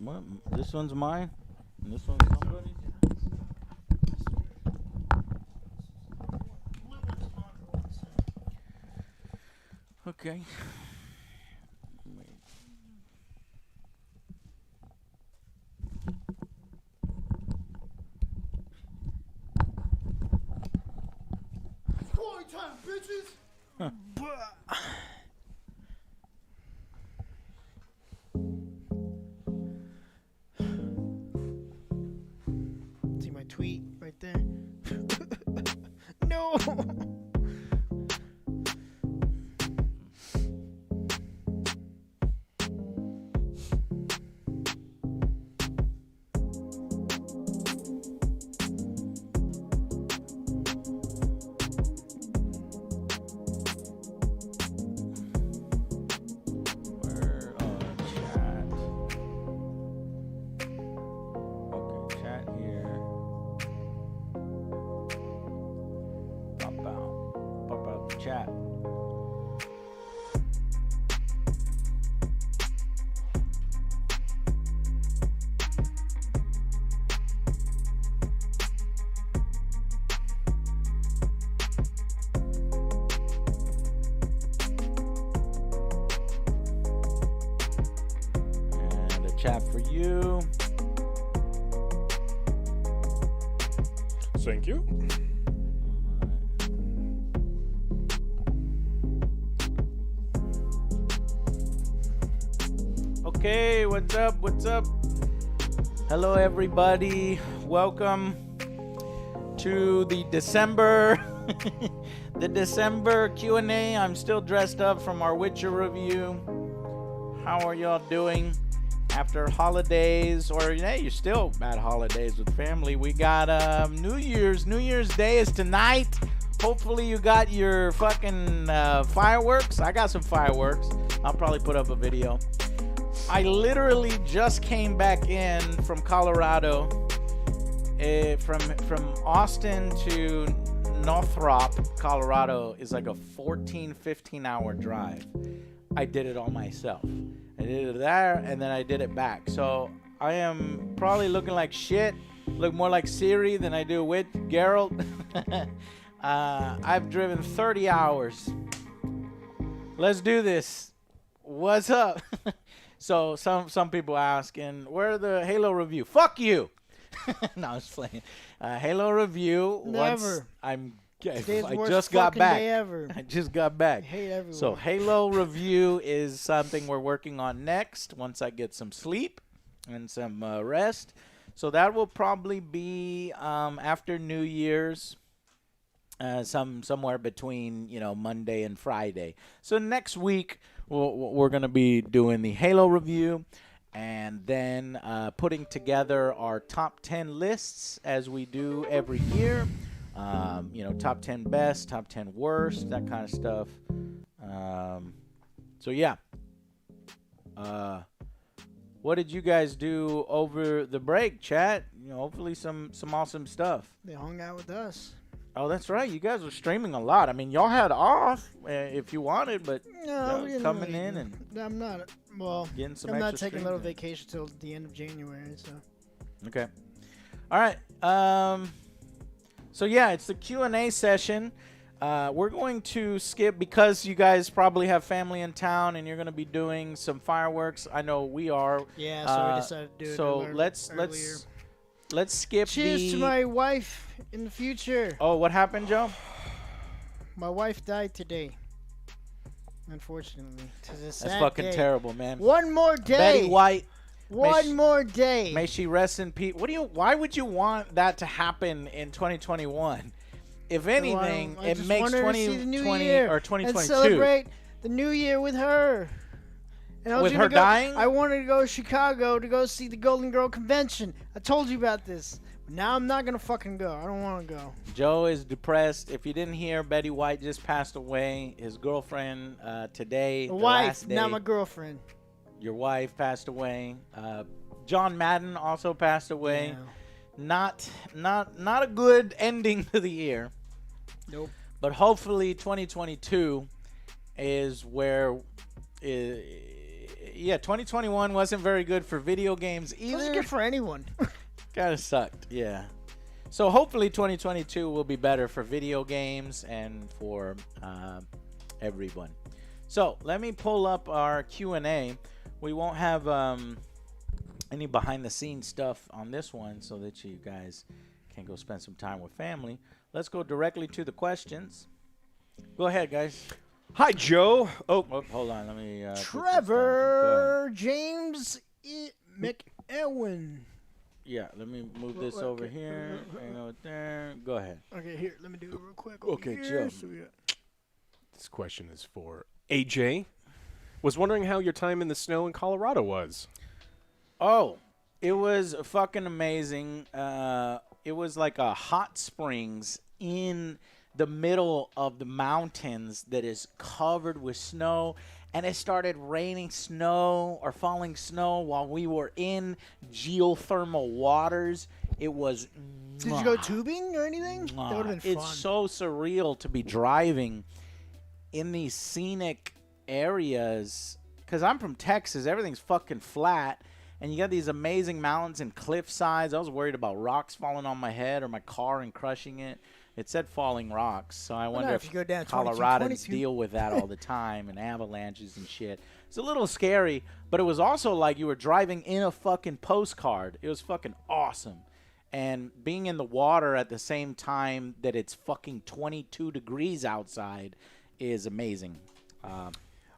What? This one's mine? And this one's somebody's? Okay. Story time, bitches! Huh. See my tweet right there? No! Chat. And a chat for you. Thank you. Okay, what's up? What's up? Hello, everybody. Welcome to the December, the December Q&A. I'm still dressed up from our Witcher review. How are y'all doing after holidays? Or hey, you're still at holidays with family. We got New Year's. New Year's Day is tonight. Hopefully you got your fucking fireworks. I got some fireworks. I'll probably put up a video. I literally just came back in from Colorado, from Austin to Northrop, Colorado is like a 15 hour drive. I did it all myself. I did it there and then I did it back. So I am probably looking like shit, look more like Siri than I do with Geralt. I've driven 30 hours. Let's do this. What's up? So some people asking, where the Halo review? Fuck you! No, I was playing. Halo review. Never. I Worst just got fucking back. day ever. I just got back. I hate everyone. So Halo review is something we're working on next once I get some sleep and some rest. So that will probably be after New Year's. Somewhere between Monday and Friday. So next week we're gonna be doing the Halo review, and then putting together our top 10 lists as we do every year. Top 10 best, top 10 worst, that kind of stuff. So yeah. What did you guys do over the break, chat? Hopefully some awesome stuff. They hung out with us. Oh, that's right. You guys were streaming a lot. I mean, y'all had off if you wanted, but No, we didn't coming really in do- and I'm not. Well, getting some I'm not extra taking a little streams in. vacation till the end of January. So Okay. All right. So yeah, it's the Q&A session. We're going to skip because you guys probably have family in town and you're going to be doing some fireworks. I know we are. yeah, so we decided to do it. So earlier. let's skip Cheers to my wife in the future. Oh, what happened, Joe? My wife died today. Unfortunately, That's fucking day. terrible, man. One more day. Betty White. One more day. May she rest in peace. Why would you want that to happen in 2021? If anything, I it just makes want her to see the 2020 new year or 2022. and celebrate the new year with her. And I was With gonna her go, dying? I wanted to go to Chicago to go see the Golden Girl Convention. I told you about this. But now I'm not gonna fucking go. I don't want to go. Joe is depressed. If you didn't hear, Betty White just passed away. His girlfriend today. The the wife, last day, not my girlfriend. Your wife passed away. John Madden also passed away. Yeah. Not a good ending to the year. Nope. But hopefully 2022 is where yeah, 2021 wasn't very good for video games It wasn't either. good for anyone. Kind of sucked, yeah. So hopefully 2022 will be better for video games and for everyone. So let me pull up our Q&A. We won't have any behind-the-scenes stuff on this one so that you guys can go spend some time with family. Let's go directly to the questions. Go ahead, guys. Hi, Joe. Oh, Hold on. Let me. Trevor James McElwin. Yeah, let me move this over here. Hang out there. Go ahead. Okay, here, let me do it real quick. Okay, here. Joe. So this question is for AJ. Was wondering how your time in the snow in Colorado was. Oh, it was fucking amazing. It was like a hot springs in the middle of the mountains that is covered with snow, and it started raining snow or falling snow while we were in geothermal waters. It was. Did you go tubing or anything? That would have been fun. It's so surreal to be driving in these scenic areas, because I'm from Texas. Everything's fucking flat, and you got these amazing mountains and cliff sides. I was worried about rocks falling on my head or my car and crushing it. It said falling rocks, so I wonder if you go down Coloradans 22. deal with that all the time, and avalanches and shit. It's a little scary, but it was also like you were driving in a fucking postcard. It was fucking awesome. And being in the water at the same time that it's fucking 22 degrees outside is amazing.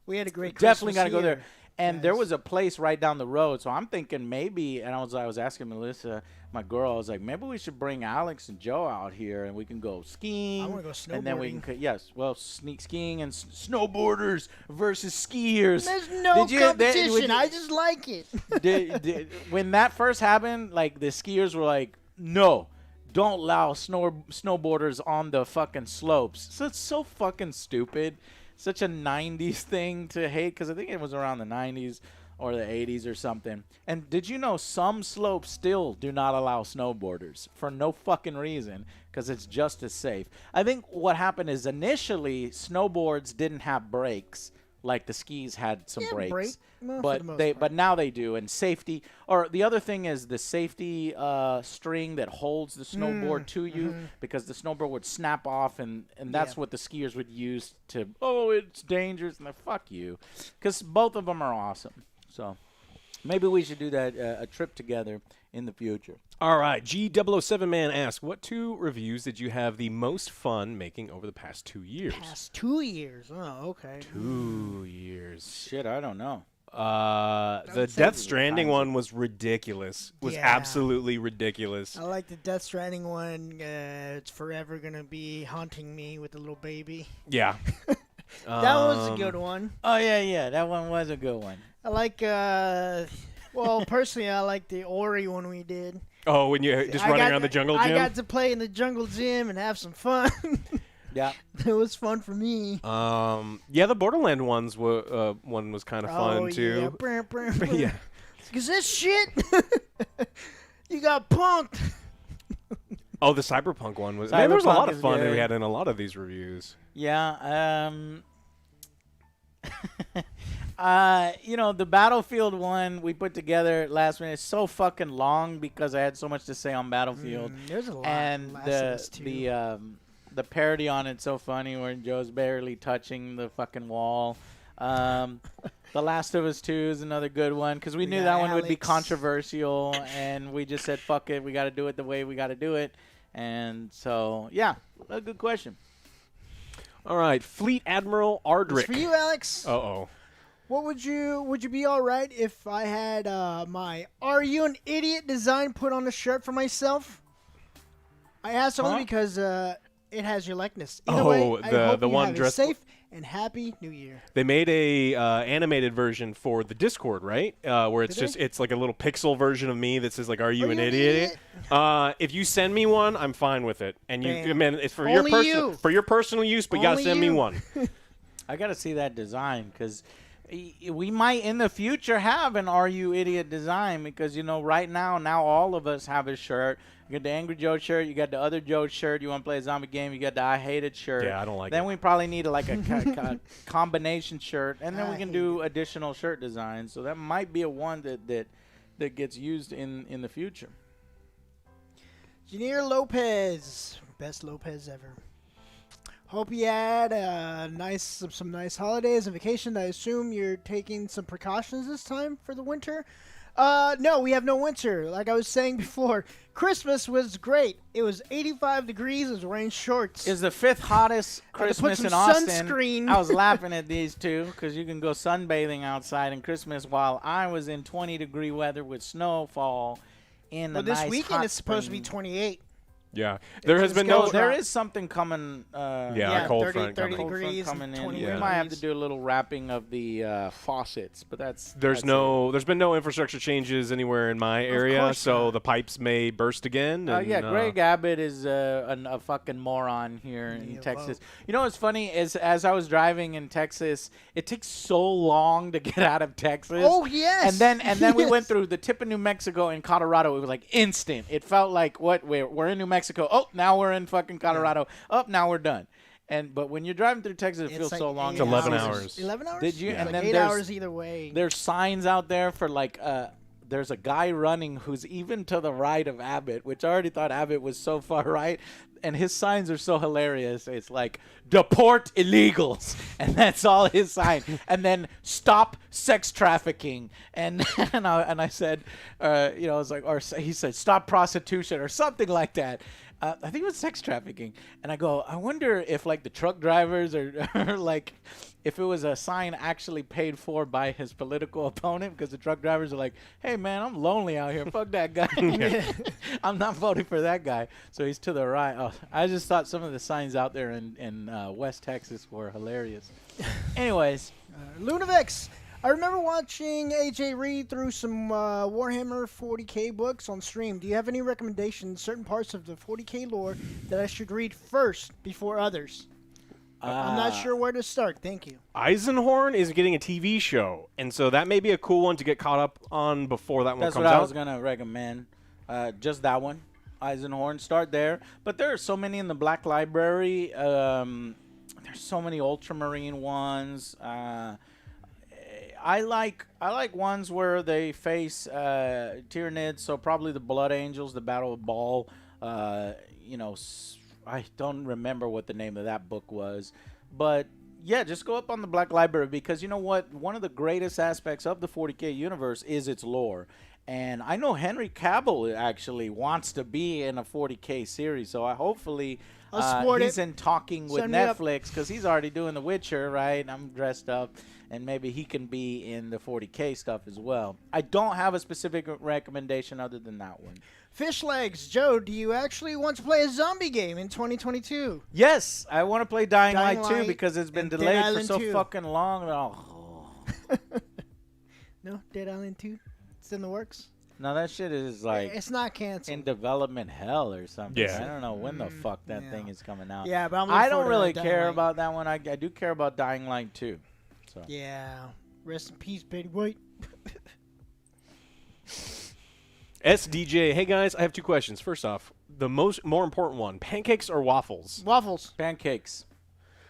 We had a great Definitely got to Christmas go there. here, And there guys. was a place right down the road, so I'm thinking maybe. And I was asking Melissa, my girl, I was like, maybe we should bring Alex and Joe out here, and we can go skiing. I wanna go And then we snowboarding. can, sneak skiing and snowboarders versus skiers. There's no Would competition. you- I just like it. when that first happened, like the skiers were like, no, don't allow snowboarders on the fucking slopes. So it's so fucking stupid. Such a 90s thing to hate, because I think it was around the 90s or the 80s or something. And did you know some slopes still do not allow snowboarders for no fucking reason, because it's just as safe. I think what happened is initially snowboards didn't have brakes like the skis had some Yeah, brakes. brake. Well, for But the most they part. but now they do. And safety, or the other thing is the safety string that holds the snowboard to you, because the snowboard would snap off, and that's Yeah. what the skiers would use to, it's dangerous, and fuck you, because both of them are awesome. So maybe we should do that a trip together in the future. All right, G007 Man asks, what 2 reviews did you have the most fun making over the past 2 years? Past 2 years. Oh, okay. 2 years. Shit, I don't know. The would say Death Stranding kinds of- one was ridiculous. Was Yeah. absolutely ridiculous. I like the Death Stranding one. It's forever gonna be haunting me with the little baby. Yeah. That was a good one. Oh yeah, that one was a good one. I like. Well, personally, I like the Ori one we did. Oh, when you're just I running got- around the jungle I gym? got to play in the jungle gym and have some fun. Yeah. It was fun for me. Yeah, the Borderland one was kind of fun oh, too. Yeah. Brr, brr, brr. Yeah. Because this shit, you got punked. Oh, the Cyberpunk one was. Man, there was a Cyberpunk lot of is fun that we good. had in a lot of these reviews. Yeah. The Battlefield one we put together last minute is so fucking long because I had so much to say on Battlefield. There's a lot. And Last of Us 2. the parody on it's so funny where Joe's barely touching the fucking wall. The Last of Us 2 is another good one because we knew got that one would be Alex. controversial, and we just said fuck it, we got to do it the way we got to do it. And so yeah, a good question. All right, Fleet Admiral It's Ardrick. for you, Alex. Uh-oh. What would you be all right if I had my "Are You an Idiot" design put on a shirt for myself? I asked only Huh? because it has your likeness. Either Oh, way, I hope the you one have a dressed- safe and happy New Year. They made a animated version for the Discord, right? Where it's Did just they? it's like a little pixel version of me that says like, "Are you Are an you an idiot?" idiot? If you send me one, I'm fine with it. And you, Bam. I mean, it's for Only you. for your personal use, but you gotta Only send me you. one. I got to see that design because we might in the future have an Are You Idiot design because, right now all of us have a shirt. You got the Angry Joe shirt. You got the other Joe shirt. You want to play a zombie game. You got the I Hate It shirt. Yeah, I don't like Then it. we probably need a combination shirt. And then we can do additional shirt designs. So that might be a one that gets used in the future. Janier Lopez. Best Lopez ever. Hope you had some nice holidays and vacation. I assume you're taking some precautions this time for the winter. No, we have no winter. Like I was saying before, Christmas was great. It was 85 degrees. It was wearing shorts. Is the fifth hottest Christmas some in Austin. sunscreen. I was laughing at these two because you can go sunbathing outside in Christmas while I was in 20-degree weather with snowfall in the Well, this nice weekend hot it's supposed to be spring. 28. Yeah, there has been gonna no. There is something coming. Yeah, a cold 30, front 30 coming. degrees, coming in. 20 We might have to degrees. do a little wrapping of the faucets, but that's There's been no infrastructure changes anywhere in my area, course so not. the pipes may burst again. And, yeah, Greg Abbott is a fucking moron here in Yeah, Texas. whoa. You know what's funny is as I was driving in Texas, it takes so long to get out of Texas. Oh, yes. And then we went Yes. through the tip of New Mexico and Colorado. It was like instant. It felt like we're in New Mexico. Oh, now we're in fucking Colorado. Oh, now we're done. But when you're driving through Texas, it It's feels like so long. 8 It's 11 hours. 11 hours? Did you? Yeah. And Like then 8 there's hours either way. there's signs out there for like there's a guy running who's even to the right of Abbott, which I already thought Abbott was so far right. And his signs are so hilarious. It's like, deport illegals. And that's all his sign. And then stop sex trafficking. And I said, I was like, or he said, stop prostitution or something like that. I think it was sex trafficking. And I go, I wonder if like the truck drivers or like if it was a sign actually paid for by his political opponent, because the truck drivers are like, hey man, I'm lonely out here. Fuck that guy. I'm not voting for that guy. So he's to the right. Oh, I just thought some of the signs out there in West Texas were hilarious. Anyways. Lunavex. I remember watching AJ read through some Warhammer 40k books on stream. Do you have any recommendations, certain parts of the 40k lore that I should read first before others? I'm not sure where to start. Thank you. Eisenhorn is getting a TV show, and so that may be a cool one to get caught up on before that one That's comes what out. I was going to recommend. Just that one. Eisenhorn. Start there. But there are so many in the Black Library. There's so many Ultramarine ones. I like ones where they face Tyranids, so probably the Blood Angels, the Battle of Baal. I don't remember what the name of that book was, but yeah, just go up on the Black Library because you know what? One of the greatest aspects of the 40k universe is its lore. And I know Henry Cavill actually wants to be in a 40k series, so hopefully I'll support he's it. in talking with Sign me up. Netflix because he's already doing The Witcher, right? I'm dressed up, and maybe he can be in the 40k stuff as well. I don't have a specific recommendation other than that one. Fish Legs. Joe, do you actually want to play a zombie game in 2022? Yes, I want to play Dying Dying Light 2 Light because it's been and Dead delayed for Island so 2. fucking long. Oh. No? Dead Island 2? It's in the works? No, that shit is like It's not canceled. in development hell or something. Yeah. I don't know when the fuck that yeah. thing is coming out. Yeah, but I'm I looking don't forward to really Dying care Light. about that one. I do care about Dying Light 2. So. Yeah. Rest in peace, Betty White. SDJ, hey guys, I have two questions. First off, the more important one: pancakes or waffles? Waffles. Pancakes.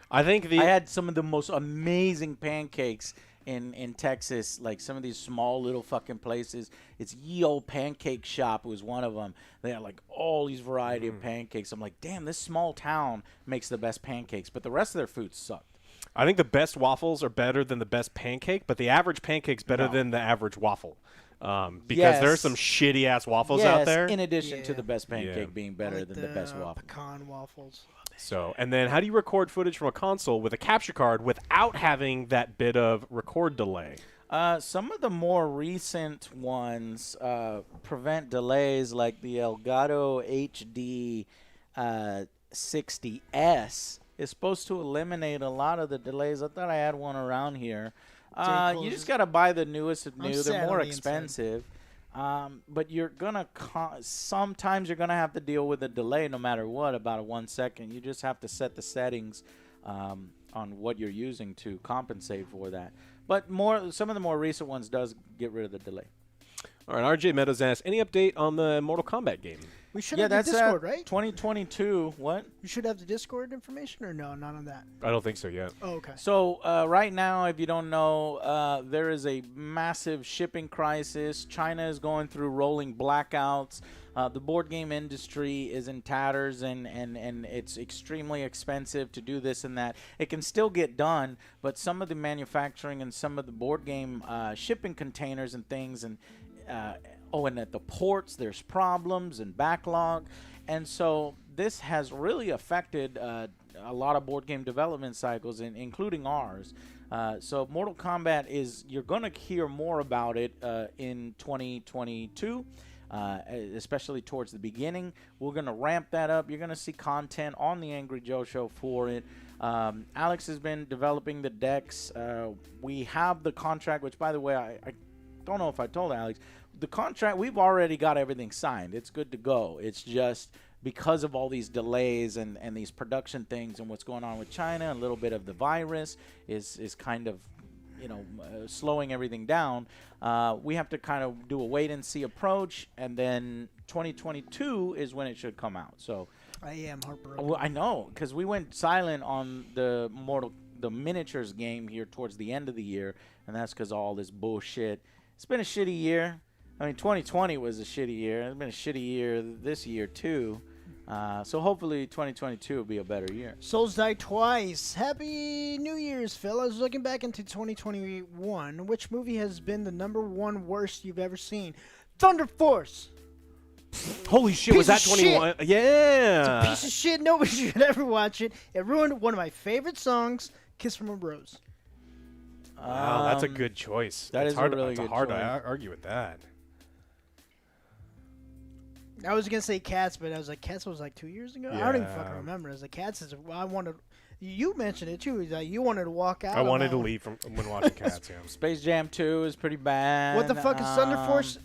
I think I had some of the most amazing pancakes in Texas, like some of these small little fucking places. It's Ye Old Pancake Shop was one of them. They had like all these variety of pancakes. I'm like, damn, this small town makes the best pancakes, but the rest of their food sucked. I think the best waffles are better than the best pancake, but the average pancake's better No. than the average waffle. Because Yes. there's some shitty ass waffles Yes, out there. in addition to Yeah. the best pancake Yeah. being better Like than the best waffle. Pecan waffles. So, and then how do you record footage from a console with a capture card without having that bit of record delay? Some of the more recent ones prevent delays, like the Elgato HD 60S is supposed to eliminate a lot of the delays. I thought I had one around here. You just got to buy the newest of new. sad They're on more the inside. expensive. But you're going to sometimes you're going to have to deal with a delay no matter what, about a 1 second. You just have to set the settings on what you're using to compensate for that. But some of the more recent ones does get rid of the delay. All right, RJ Meadows asks, any update on the Mortal Kombat game? We should Yeah, have the that's Discord, right? 2022. What? You should have the Discord information, or no, not on that. I don't think so yet. Oh, okay. So right now, if you don't know, there is a massive shipping crisis. China is going through rolling blackouts. The board game industry is in tatters, and it's extremely expensive to do this and that. It can still get done, but some of the manufacturing and some of the board game shipping containers and things, and and at the ports, there's problems and backlog. And so this has really affected a lot of board game development cycles, including ours. So Mortal Kombat you're going to hear more about it in 2022. Especially towards the beginning. We're going to ramp that up. You're going to see content on the Angry Joe Show for it. Alex has been developing the decks. We have the contract, which, by the way, I don't know if I told Alex. The contract, we've already got everything signed. It's good to go. It's just because of all these delays and these production things and what's going on with China, a little bit of the virus is kind of slowing everything down. We have to kind of do a wait-and-see approach, and then 2022 is when it should come out. So I am heartbroken. well, I know, because we went silent on the miniatures game here towards the end of the year, and that's because of all this bullshit. It's been a shitty year. I mean, 2020 was a shitty year. It's been a shitty year this year, too. So hopefully 2022 will be a better year. Souls Die Twice. Happy New Year's, fellas. Looking back into 2021, which movie has been the #1 worst you've ever seen? Thunder Force. Holy shit, was that Piece of 21? Yeah. It's a piece of shit. Nobody should ever watch it. It ruined one of my favorite songs, Kiss from a Rose. Wow, that's a good choice. That it's is hard, a really it's good hard choice. to argue with that. I was going to say Cats, but I was like, Cats was like 2 years ago? I don't even Yeah. fucking remember. I was like, Cats is, I wanted, you mentioned it too, that you wanted to walk out. I on wanted that to one. leave when watching Cats. Yeah. Space Jam 2 is pretty bad. What the fuck is Thunder Force?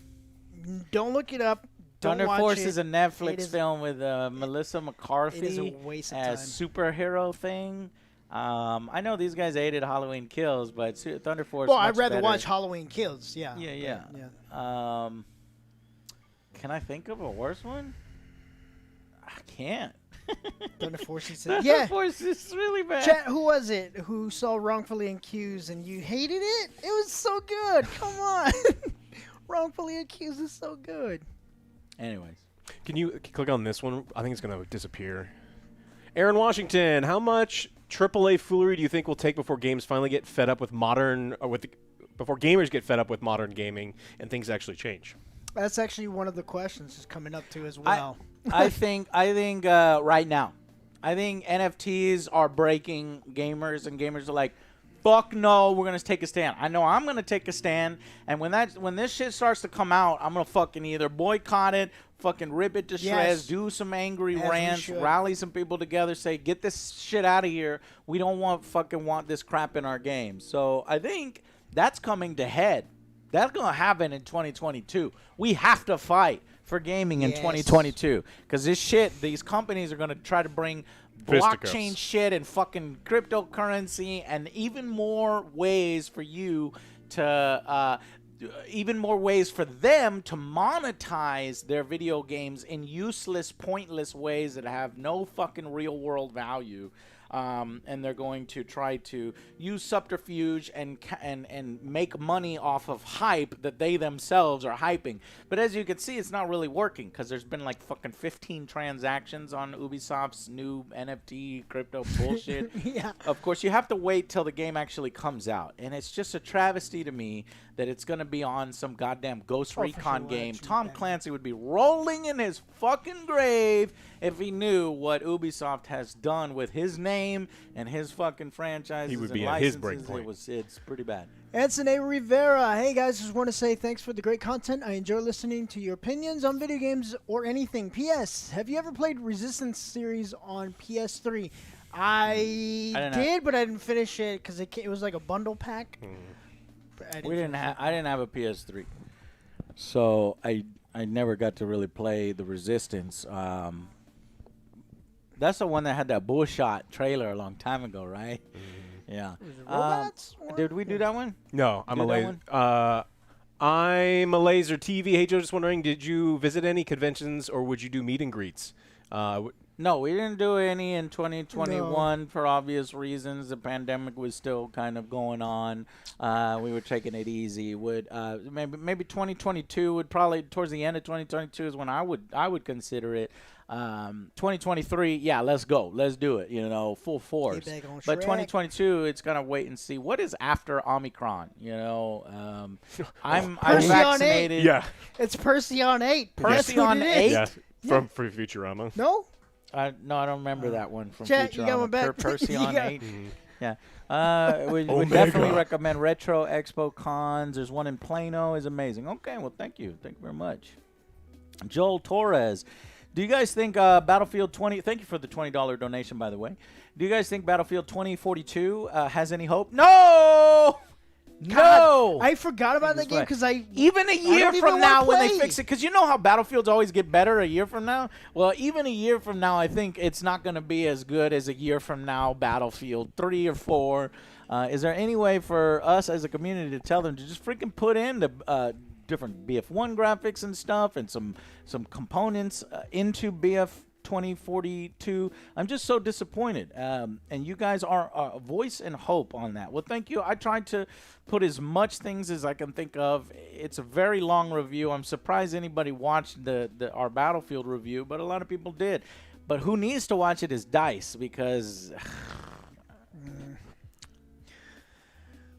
Don't look it up. Don't Thunder watch Force it. is a It Netflix is- film with Melissa McCarthy It is a waste of as time. superhero thing. I know these guys hated Halloween Kills, but Thunder Force. Well, much I'd rather better. watch Halloween Kills. Yeah. Yeah. Yeah. Can I think of a worse one? I can't. Thunder Force. He said, Thunder yeah. Force is really bad. Chat, who was it who saw Wrongfully Accused and you hated it? It was so good. Come on. Wrongfully Accused is so good. Anyways, Can you click on this one? I think it's going to disappear. Aaron Washington, how much AAA foolery do you think will take before games finally get fed up with before gamers get fed up with modern gaming and things actually change? That's actually one of the questions is coming up too as well. I think right now, I think NFTs are breaking gamers, and gamers are like, fuck no, we're gonna take a stand. I know I'm gonna take a stand, and when this shit starts to come out, I'm gonna fucking either boycott it, fucking rip it to shreds, Yes. do some angry As we rants, should. rally some people together, say get this shit out of here. We don't want this crap in our games. So I think that's coming to head. That's gonna happen in 2022. We have to fight for gaming in Yes. 2022 because these companies are gonna try to bring Fisticuffs. blockchain shit and fucking cryptocurrency and even more ways for you to even more ways for them to monetize their video games in useless, pointless ways that have no fucking real world value. And they're going to try to use subterfuge and make money off of hype that they themselves are hyping. But as you can see, it's not really working because there's been like fucking 15 transactions on Ubisoft's new NFT crypto bullshit. Yeah. Of course, you have to wait till the game actually comes out. And it's just a travesty to me that it's going to be on some goddamn Ghost for Recon sure. game. Actually, Tom yeah. Clancy would be rolling in his fucking grave if he knew what Ubisoft has done with his name and his fucking franchises. He would and be at his licenses. break point. It's pretty bad. Anthony Rivera. Hey guys, just want to say thanks for the great content. I enjoy listening to your opinions on video games or anything. P.S. Have you ever played Resistance series on PS3? I didn't did, but I didn't finish it because it was like a bundle pack. But I I didn't have a PS3, so I never got to really play the Resistance. That's the one that had that bullshot trailer a long time ago, right? Yeah. Was it robots? Did we do that one? No, I'm Do a that laser. I'm a laser TV. Hey Joe, just wondering, did you visit any conventions or would you do meet and greets? No, we didn't do any in 2021 for obvious reasons. The pandemic was still kind of going on. We were taking it easy. Maybe 2022 would probably towards the end of 2022 is when I would consider it. 2023, yeah, let's go, let's do it. Full force. Get back on But track. 2022, it's gonna wait and see what is after Omicron. I'm Percy on vaccinated. Yeah. It's Percy on 8. That's Percy what on it is. 8? Yeah. From Futurama. No? No, I don't remember that one from Chat, you got Futurama. one back. Percy You on got- 8. Yeah. We definitely recommend Retro Expo Cons. There's one in Plano. Is amazing. Okay, well, thank you. Thank you very much. Joel Torres. Do you guys think Battlefield 20... Thank you for the $20 donation, by the way. Do you guys think Battlefield 2042 has any hope? No! No! I forgot about that game because Even a year don't even from now wanna when they play. fix it, because you know how Battlefields always get better a year from now? Well, even a year from now, I think it's not going to be as good as a year from now Battlefield 3 or 4. Is there any way for us as a community to tell them to just freaking put in the different BF1 graphics and stuff and some components into BF 2042? I'm just so disappointed. And you guys are a voice and hope on that. Well, thank you. I tried to put as much things as I can think of. It's a very long review. I'm surprised anybody watched our Battlefield review, but a lot of people did. But who needs to watch it is DICE, because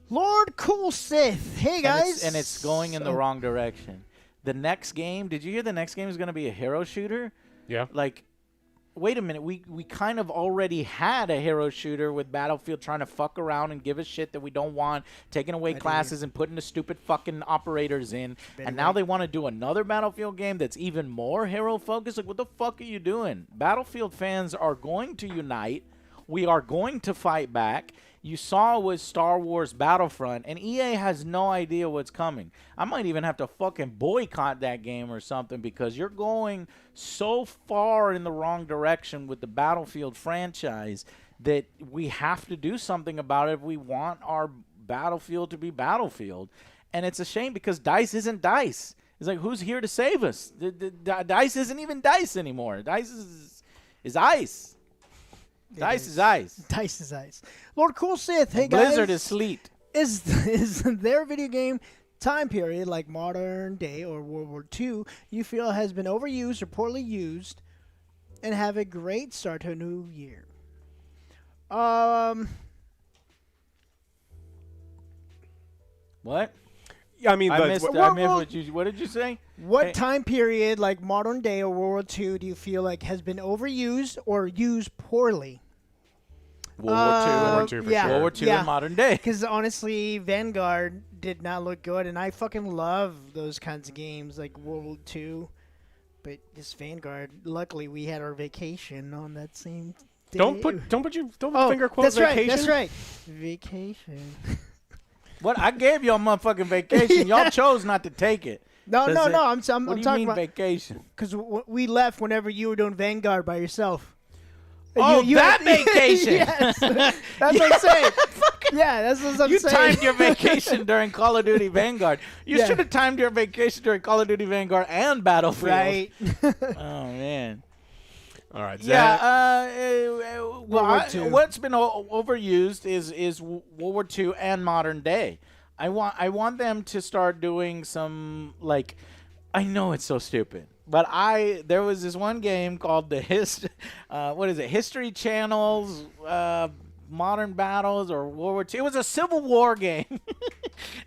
Lord Cool Sith. Hey guys. and it's going in the wrong direction. The next game, did you hear the next game is going to be a hero shooter? Yeah. Like, wait a minute, we kind of already had a hero shooter with Battlefield trying to fuck around and give us shit that we don't want, taking away classes and putting the stupid fucking operators in, and now they want to do another Battlefield game that's even more hero focused. Like, what the fuck are you doing? Battlefield fans are going to unite. We are going to fight back. You saw with Star Wars Battlefront, and EA has no idea what's coming. I might even have to fucking boycott that game or something, because you're going so far in the wrong direction with the Battlefield franchise that we have to do something about it if we want our Battlefield to be Battlefield. And it's a shame because DICE isn't DICE. It's like, who's here to save us? DICE isn't even DICE anymore. DICE is ICE. DICE is ICE. DICE is ice. Lord Cool Sith. Hey guys. Blizzard is sleet. Is their video game time period, like modern day or World War II, you feel has been overused or poorly used, and have a great start to a new year? What? I mean, I that's missed Well, what did you say? What Hey. time period, like modern day or World War II, do you feel like has been overused or used poorly? World War II. World War II for yeah. sure. World War II Yeah. in modern day. Because honestly, Vanguard did not look good, and I fucking love those kinds of games like World War II. But this Vanguard, luckily we had our vacation on that same day. Don't put finger quote that's vacation. right. That's right. Vacation. What? I gave y'all motherfucking vacation. Y'all chose not to take it. No. What I'm do you talking mean about vacation? because we left whenever you were doing Vanguard by yourself. Oh, that had- vacation. Yes. That's what I'm saying. Yeah, that's what I'm You saying. timed your vacation during Call of Duty Vanguard. You Yeah. should have timed your vacation during Call of Duty Vanguard and Battlefield. right. Oh, man. All right. Yeah. Zach. Well, War II. what's been overused is World War II and modern day. I want them to start doing some, like, I know it's so stupid, but there was this one game called the History Channel's Modern Battles or World War II. It was a Civil War game. And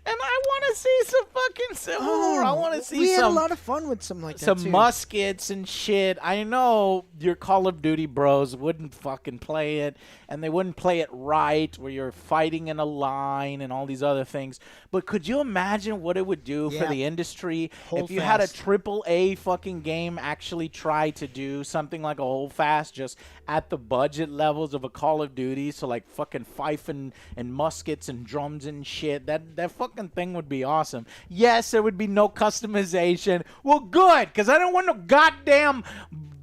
I want to see some fucking Civil War. I want to see we had a some lot of fun with something like that some too. muskets and shit. I know your Call of Duty bros wouldn't fucking play it, and they wouldn't play it right, where you're fighting in a line and all these other things. But could you imagine what it would do for Yeah. the industry Hold if you had a fast. AAA fucking game actually try to do something like a Hold Fast, just at the budget levels of a Call of Duty? So like fucking fife and muskets and drums and shit. That fucking thing would be awesome. Yes, there would be no customization. Well, good, because I don't want no goddamn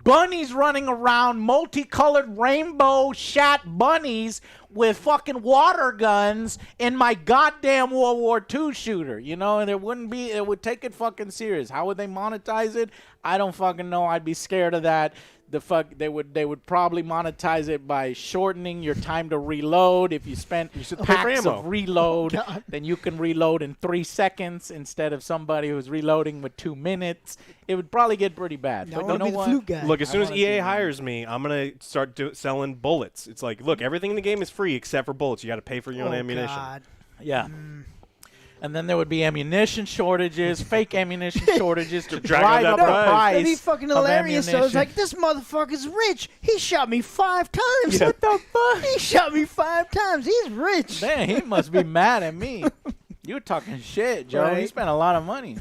bunnies running around, multicolored rainbow shot bunnies with fucking water guns in my goddamn World War II shooter, you know, and it would take it fucking serious. How would they monetize it? I don't fucking know. I'd be scared of that. They would probably monetize it by shortening your time to reload. If you spent packs of reload, then you can reload in 3 seconds instead of somebody who's reloading with 2 minutes. It would probably get pretty bad. Now But you know what? Look, as soon as EA hires me, I'm gonna start selling bullets. It's like, look, everything in the game is free except for bullets. You got to pay for your own ammunition. God. Yeah. And then there would be ammunition shortages, fake ammunition shortages to drive up the price. That'd be fucking hilarious. So it's ammunition. like, this motherfucker's rich. He shot me 5 times. Yeah. What the fuck? He shot me 5 times. He's rich. Man, he must be mad at me. You were talking shit, Joe. Right. He spent a lot of money.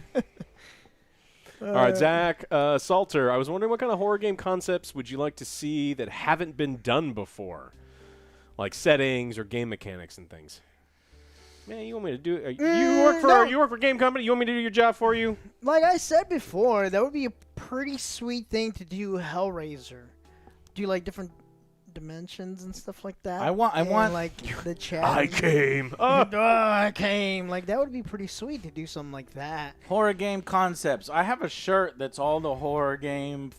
All right, Zach Salter, I was wondering what kind of horror game concepts would you like to see that haven't been done before? Like settings or game mechanics and things. Man, you want me to do it? You work for a game company? You want me to do your job for you? Like I said before, that would be a pretty sweet thing to do Hellraiser. Do like different dimensions and stuff like that. I want like the chat. I came. I came. Like that would be pretty sweet to do something like that. horror game concepts. I have a shirt that's all the horror game,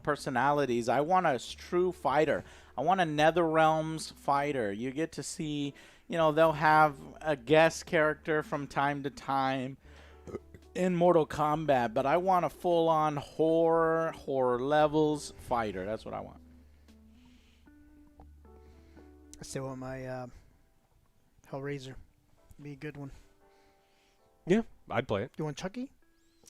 personalities. I want a true fighter. I want a NetherRealms fighter. You get to see, they'll have a guest character from time to time in Mortal Kombat, but I want a full-on horror levels fighter. That's what I want. I still want my Hellraiser. Be a good one. Yeah, I'd play it. You want Chucky?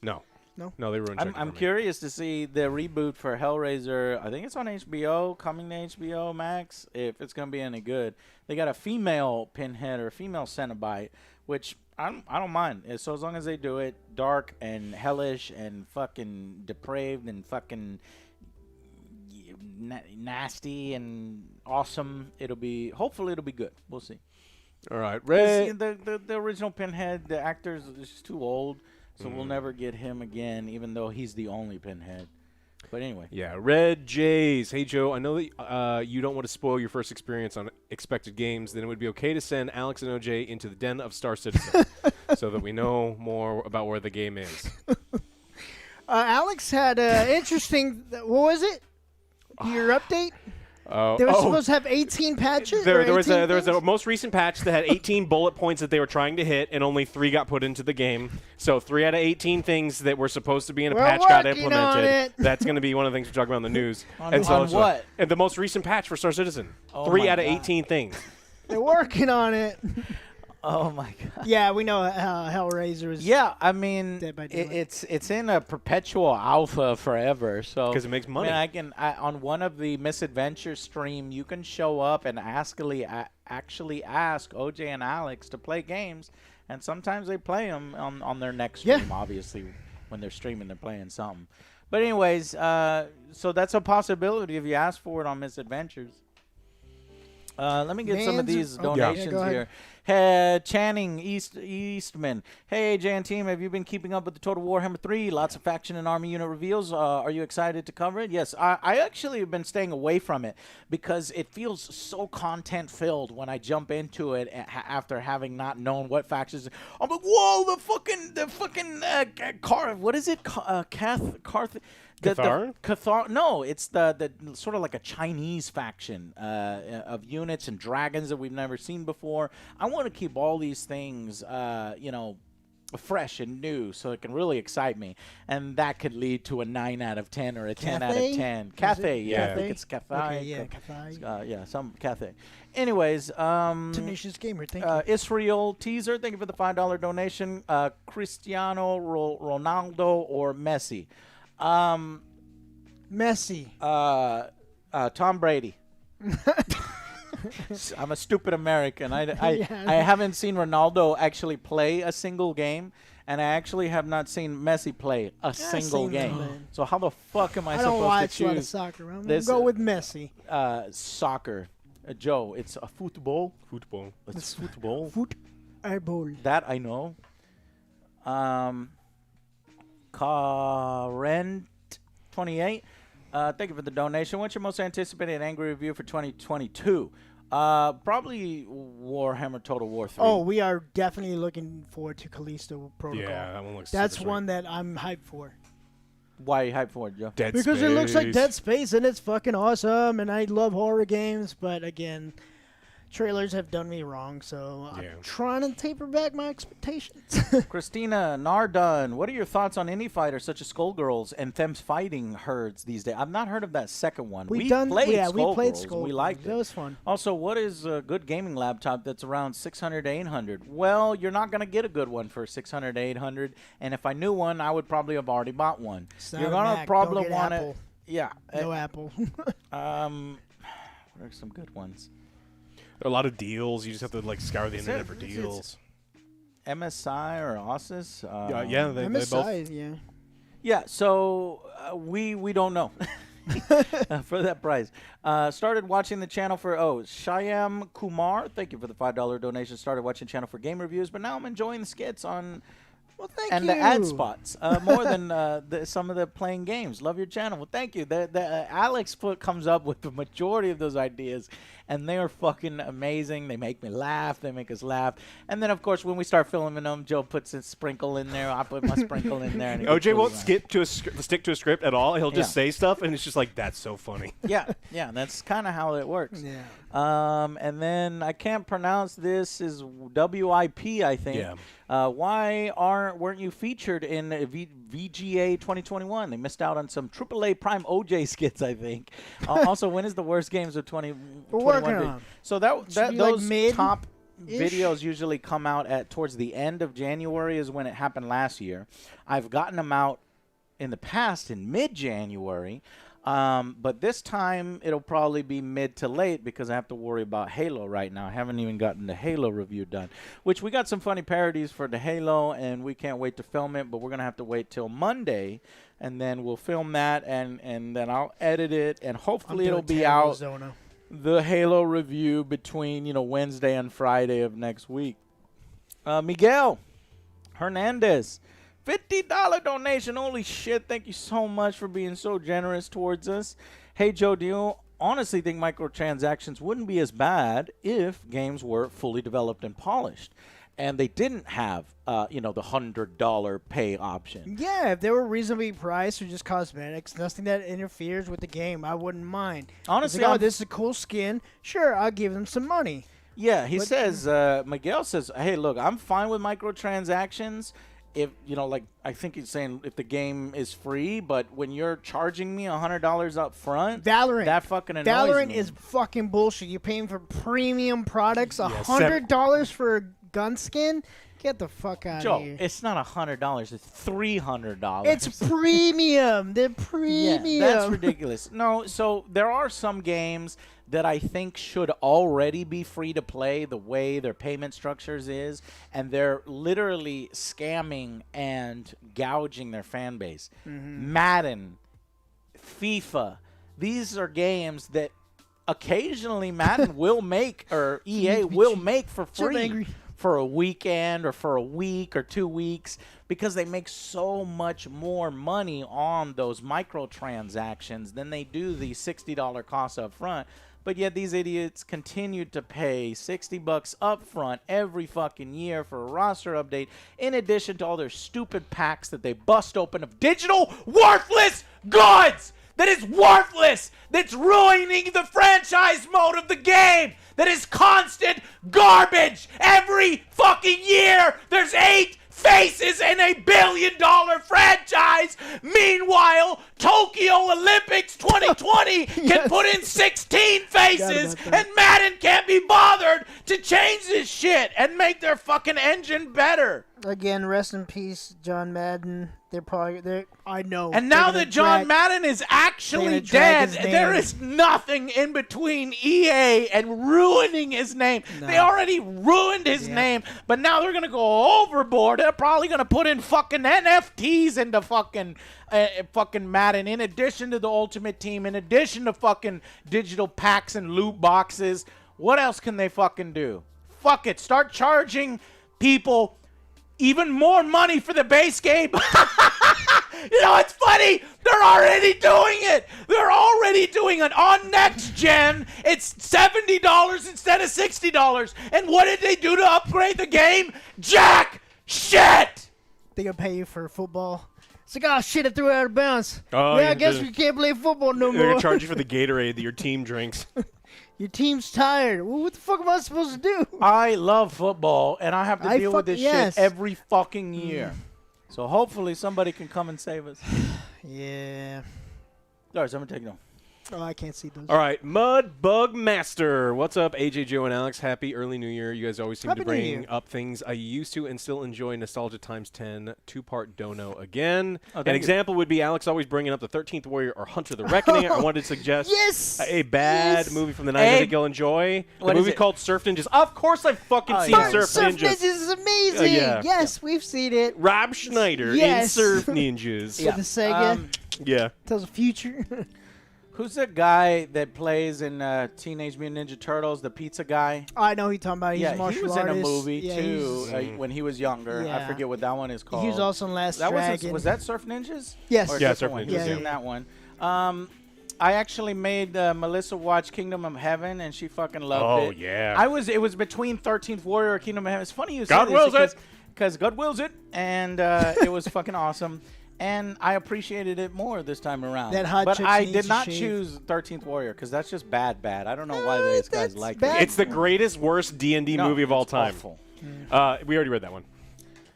No. No? No, they ruined Chucky I'm for me. curious to see the reboot for Hellraiser. I think it's on HBO, coming to HBO Max, if it's going to be any good. They got a female Pinhead or a female Cenobite, which I don't mind. So as long as they do it dark and hellish and fucking depraved and fucking nasty and awesome, hopefully it'll be good. We'll see. All right, 'Cause Red. the original Pinhead, the actor's just too old. So we'll never get him again, even though he's the only Pinhead. But anyway. Yeah, Red Jays. Hey, Joe, I know that you don't want to spoil your first experience on expected games. Then it would be okay to send Alex and OJ into the den of Star Citizen so that we know more about where the game is. Alex had an interesting. What was it? Your update? They were supposed to have 18 patches? There was a most recent patch that had 18 bullet points that they were trying to hit, and only 3 got put into the game. So 3 out of 18 things that were supposed to be in a patch got implemented. That's going to be one of the things we talk about in the news. On what? And the most recent patch for Star Citizen. Oh 3 my out of God. 18 things. They're working on it. Oh, my God. Yeah, we know Hellraiser is. Yeah, I mean, Dead by Daylight. it's in a perpetual alpha forever. So 'Cause it makes money. I mean, on one of the Misadventure stream, you can show up and actually ask OJ and Alex to play games, and sometimes they play them on their next stream. Yeah. Obviously, when they're streaming, they're playing something. But anyways, so that's a possibility if you ask for it on Misadventures. Let me get some of these donations go ahead. here. Hey, Channing Eastman. Hey, Jay and team, have you been keeping up with the Total Warhammer 3? Lots of faction and army unit reveals. Are you excited to cover it? Yes, I actually have been staying away from it because it feels so content-filled when I jump into it after having not known what factions. I'm like, whoa, the fucking what is it? Cathar? Cathar? No, it's the sort of like a Chinese faction of units and dragons that we've never seen before. I want to keep all these things, fresh and new, so it can really excite me, and that could lead to a 9 out of 10 or a 10 out of 10. Cathay, yeah, I think it's Cathay. Okay, yeah, Cathay. Yeah, some Cathay. Anyways, Tenacious Gamer, thank you. Israel Teaser, thank you for the $5 donation. Cristiano Ronaldo or Messi? Messi. Tom Brady. I'm a stupid American. I haven't seen Ronaldo actually play a single game, and I actually have not seen Messi play a single game. So how the fuck am I supposed to choose? I don't watch a lot of soccer. I'm going to go with Messi. Soccer. Joe, it's a football. Football. It's football. Football. That I know. Current 28. Thank you for the donation. What's your most anticipated angry review for 2022? Probably Warhammer Total War 3. Oh, we are definitely looking forward to Callisto Protocol. Yeah, that one looks That's super one that I'm hyped for. Why are you hyped for it, Joe? Dead Because Space. it looks like Dead Space and it's fucking awesome, and I love horror games, but again, trailers have done me wrong, so I'm trying to taper back my expectations. Christina Nardun, what are your thoughts on indie fighters such as Skullgirls and Them's fighting herds these days? I've not heard of that second one. We played Skullgirls. We liked it. That was fun. Also, what is a good gaming laptop that's around 600 to 800? Well, you're not going to get a good one for 600 to 800, and if I knew one, I would probably have already bought one. You're going to probably want it. Yeah. No Apple. What are some good ones? There are a lot of deals. You just have to like scour the internet for deals. MSI or Asus? Yeah, they MSI, both. yeah. Yeah, so we don't know for that price. Started watching the channel for, Shyam Kumar. Thank you for the $5 donation. Started watching the channel for game reviews, but now I'm enjoying the skits on... Well, thank and you. the ad spots more than some of the playing games. Love your channel. Well, thank you. Alex comes up with the majority of those ideas, and they are fucking amazing. They make me laugh. They make us laugh. And then, of course, when we start filming them, Joe puts his sprinkle in there. I put my sprinkle in there. And OJ won't stick to a script at all. He'll just say stuff, and it's just like, that's so funny. Yeah, that's kind of how it works. Yeah. And then I can't pronounce this. Is WIP, I think. Yeah. Why weren't you featured in VGA 2021? They missed out on some AAA Prime OJ skits, I think. Also, when is the worst games of 2021? So those like top videos usually come out towards the end of January is when it happened last year. I've gotten them out in the past in mid-January. But this time it'll probably be mid to late because I have to worry about Halo right now. I haven't even gotten the Halo review done, which we got some funny parodies for the Halo, and we can't wait to film it, but we're going to have to wait till Monday, and then we'll film that, and then I'll edit it, and hopefully it'll be out, the Halo review between, Wednesday and Friday of next week. Miguel Hernandez. $50 donation. Holy shit. Thank you so much for being so generous towards us. Hey, Joe, do you honestly think microtransactions wouldn't be as bad if games were fully developed and polished and they didn't have, the $100 pay option? Yeah, if they were reasonably priced or just cosmetics, nothing that interferes with the game, I wouldn't mind. Honestly, like, this is a cool skin. Sure, I'll give them some money. Yeah, Miguel says, hey, look, I'm fine with microtransactions. If I think he's saying if the game is free, but when you're charging me $100 up front, Valorant, that fucking annoys Valorant me. is fucking bullshit. You're paying for premium products, $100 for a gun skin. Get the fuck out of here. It's not $100. It's $300. It's premium. They're premium. Yeah, that's ridiculous. No, so there are some games that I think should already be free to play the way their payment structures is, and they're literally scamming and gouging their fan base. Madden, FIFA, these are games that occasionally Madden will make, or EA will make for free for a weekend or for a week or 2 weeks, because they make so much more money on those microtransactions than they do the $60 cost up front. But yet these idiots continue to pay $60 up front every fucking year for a roster update, in addition to all their stupid packs that they bust open of digital worthless goods that is worthless, that's ruining the franchise mode of the game, that is constant garbage. Every fucking year there's 8 faces in a $1 billion franchise. Meanwhile, Tokyo Olympics 2020 can put in 16 faces, and Madden can't be bothered to change this shit and make their fucking engine better. Again, rest in peace, John Madden. I know. And now that John Madden is actually dead, there is nothing in between EA and ruining his name. No. They already ruined his name, but now they're going to go overboard. They're probably going to put in fucking NFTs into fucking Madden, in addition to the Ultimate Team, in addition to fucking digital packs and loot boxes. What else can they fucking do? Fuck it. Start charging people even more money for the base game. You know, it's funny. They're already doing it. They're already doing it on next gen. It's $70 instead of $60. And what did they do to upgrade the game? Jack shit. They gonna pay you for football. It's like, oh shit, I threw it out of bounds. Oh, yeah, I guess we can't play football no They're more. gonna charge you for the Gatorade that your team drinks. Your team's tired. Well, what the fuck am I supposed to do? I love football, and I have to deal with this yes. shit every fucking year. So hopefully somebody can come and save us. Yeah. All right, so I'm gonna take it on. Oh, I can't see those. All right, Mud Bug Master. What's up, AJ, Joe, and Alex? Happy early New Year. You guys always seem Happy to New bring Year. up things I used to and still enjoy. Nostalgia times 10, two-part dono again. Oh, An thank you. example would be Alex always bringing up the 13th Warrior or Hunter the Reckoning. I wanted to suggest Yes! a bad Yes! movie from the 90s I think you'll enjoy. The What is movie it? called Surf Ninjas. Of course I've fucking Oh, seen yeah. Surf Ninjas. is amazing. yeah. Yes, we've seen it. Rob Schneider Yes. in Surf Ninjas. Yeah. The Sega. Yeah. Tells the future. Who's the guy that plays in Teenage Mutant Ninja Turtles, the pizza guy? I know who you're talking about. He's a Yeah, martial he was artist. in a movie Yeah, too he's- when he was younger. I Yeah. forget what that one is called. He was also in Last that Dragon. was that Surf Ninjas? Yes. Or a Yeah, different Surf one? Ninjas, He was yeah. in that one. I actually made Melissa watch Kingdom of Heaven, and she fucking loved it. Oh, yeah. It was between 13th Warrior or Kingdom of Heaven. It's funny you God said wills this it. because God wills it, and it was fucking awesome. And I appreciated it more this time around. That hot but chick I needs did to not shave. choose 13th Warrior because that's just bad. I don't know why these guys that's like bad. it. It's the greatest, worst D&D No, movie of all it's time. awful. We already read that one.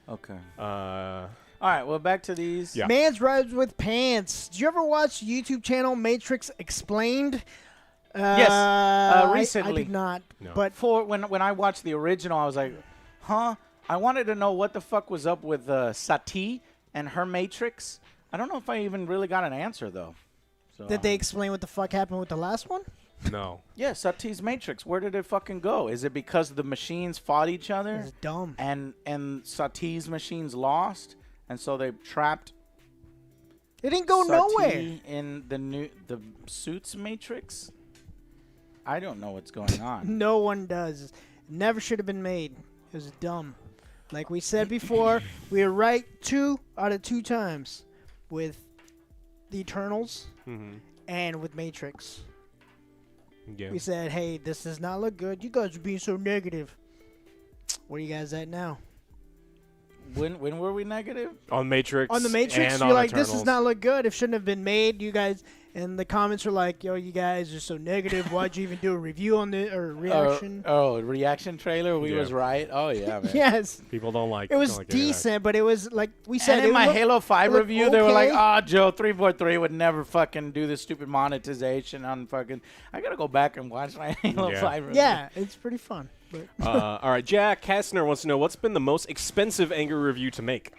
Okay. Uh, All right. Well, back to these. Yeah. Man's Rides with Pants. Did you ever watch the YouTube channel Matrix Explained? Yes, recently. I did not. No. But For when I watched the original, I was like, huh? I wanted to know what the fuck was up with Sati and her Matrix. I don't know if I even really got an answer though. So, did they explain what the fuck happened with the last one? no. Yeah, Sati's Matrix. Where did it fucking go? Is it because the machines fought each other It's dumb. and Sati's machines lost, and so they trapped It didn't go Sati nowhere. in the Suits Matrix? I don't know what's going on. No one does. Never should have been made. It was dumb. Like we said before, we were right 2 out of 2 times with the Eternals Mm-hmm. and with Matrix. Yeah. We said, hey, this does not look good. You guys are being so negative. Where are you guys at now? When were we negative? On Matrix. On the Matrix, and you're on like, this does Eternals. not look good. It shouldn't have been made. You guys, and the comments are like, yo, you guys are so negative. Why'd you even do a review on the or reaction? Reaction trailer. We Yeah. was right. Oh yeah, man. Yes, People don't like it was don't like any of that. decent, but it was like we said. And in it my looked- Halo 5 looked review, they were like, okay. "Ah, Joe, 343 would never fucking do this stupid monetization on fucking." I gotta go back and watch my Halo Yeah. 5 review. Yeah, it's pretty fun. But All right, Jack Kastner wants to know what's been the most expensive Angry review to make.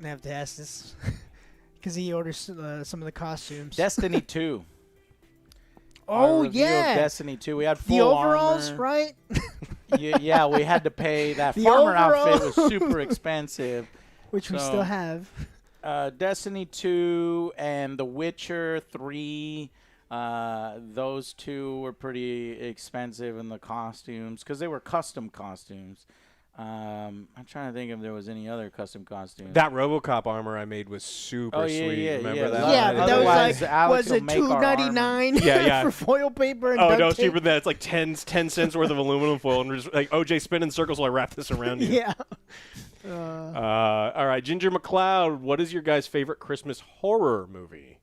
I have to ask this because he orders some of the costumes. Destiny 2. Our oh review of yeah, Destiny 2. We had full the overalls, armor. right? Yeah, we had to pay that The farmer outfit overalls. was super expensive. Which we So- still have. Destiny 2 and The Witcher 3, those two were pretty expensive in the costumes because they were custom costumes. I'm trying to think if there was any other custom costumes. That RoboCop armor I made was super Oh, yeah, sweet. yeah, Remember yeah. that? Yeah, one? but that was Otherwise, like, Alex was will it make our armor. $2.99 Yeah, yeah. for foil paper and Oh duct no, it's tape? cheaper than that. It's like 10 cents worth of aluminum foil, and we're just like OJ spinning circles while I wrap this around you. Yeah. All right, Ginger McLeod, what is your guys' favorite Christmas horror movie?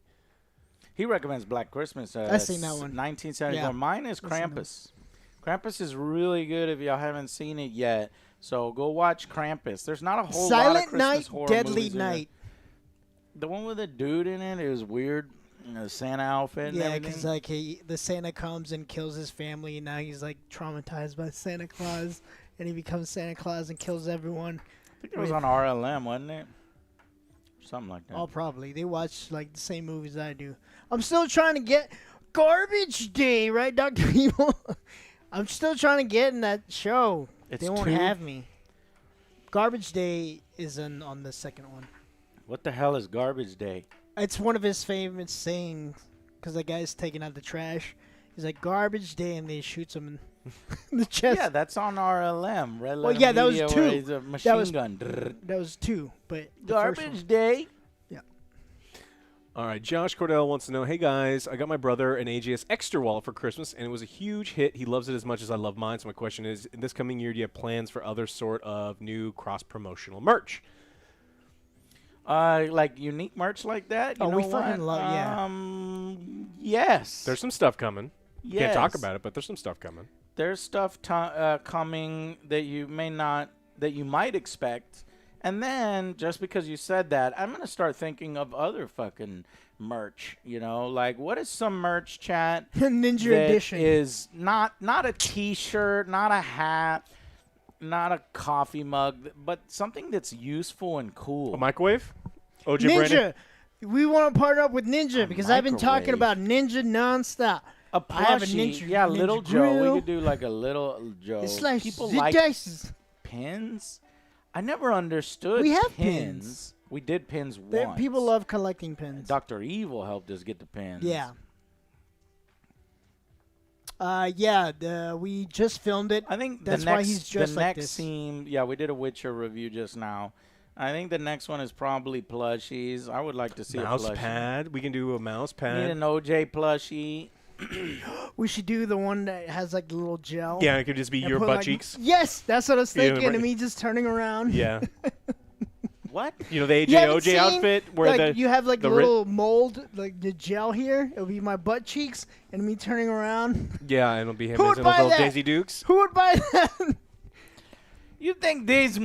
He recommends Black Christmas. I've seen that one. 1974. Yeah. Mine is I've seen that. Krampus. Krampus is really good if y'all haven't seen it yet. So go watch Krampus. There's not a whole lot of Silent Christmas Night, horror Deadly movies in there. Night. The one with the dude in it, it was weird. The Santa outfit and Yeah, everything. because like the Santa comes and kills his family, and now he's like traumatized by Santa Claus, and he becomes Santa Claus and kills everyone. I think it was on RLM, wasn't it? Something like that. Oh, probably. They watch like the same movies I do. I'm still trying to get Garbage Day, right, Dr. Evil? I'm still trying to get in that show. It's They won't 2? have me. Garbage Day is on the second one. What the hell is Garbage Day? It's one of his famous sayings because the guy's taking out the trash. He's like, Garbage Day, and they shoots him in the chest. Yeah, that's on RLM. Red Well, Letter yeah, that was Media, 2. where he's a machine was- gun. That was 2, but the first one- Garbage Day. All right, Josh Cordell wants to know, hey guys, I got my brother an AJS Extra wallet for Christmas, and it was a huge hit. He loves it as much as I love mine. So my question is, in this coming year, do you have plans for other sort of new cross-promotional merch? Like unique merch like that? You Oh, know we what? fucking love- yeah. Yes. There's some stuff coming. Yes. Can't talk about it, but there's some stuff coming. There's stuff coming that you might expect. And then, just because you said that, I'm going to start thinking of other fucking merch, you know? Like, what is some merch, chat? Ninja that Edition. is not a T-shirt, not a hat, not a coffee mug, but something that's useful and cool. A microwave? OJ Ninja. Brandon? We want to partner up with Ninja because I've been talking microwave. about Ninja nonstop. A I have a plushie. Ninja- Yeah, Ninja little grill. Joe. We could do like a little Joe. It's like People the like dices. pins. I never understood We have pins. pins. We did pins There- once. People love collecting pins. Dr. Evil helped us get the pins. Yeah. We just filmed it. I think That's the why next, he's dressed the like next this. scene. Yeah, we did a Witcher review just now. I think the next one is probably plushies. I would like to see Mouse a plushie. pad? We can do a mouse Need pad. an OJ plushie. We should do the one that has like the little gel. Yeah, it could just be and your put, butt like- cheeks. Yes, that's what I was Yeah, thinking. right. And me just turning around. Yeah. What? You know, the You haven't AJ seen, outfit where like, you have like the the little mold, like the gel here. It'll be my butt cheeks and me turning around. Yeah, and it'll be him Who as would those buy little that? Daisy Dukes. Who would buy that? You think these?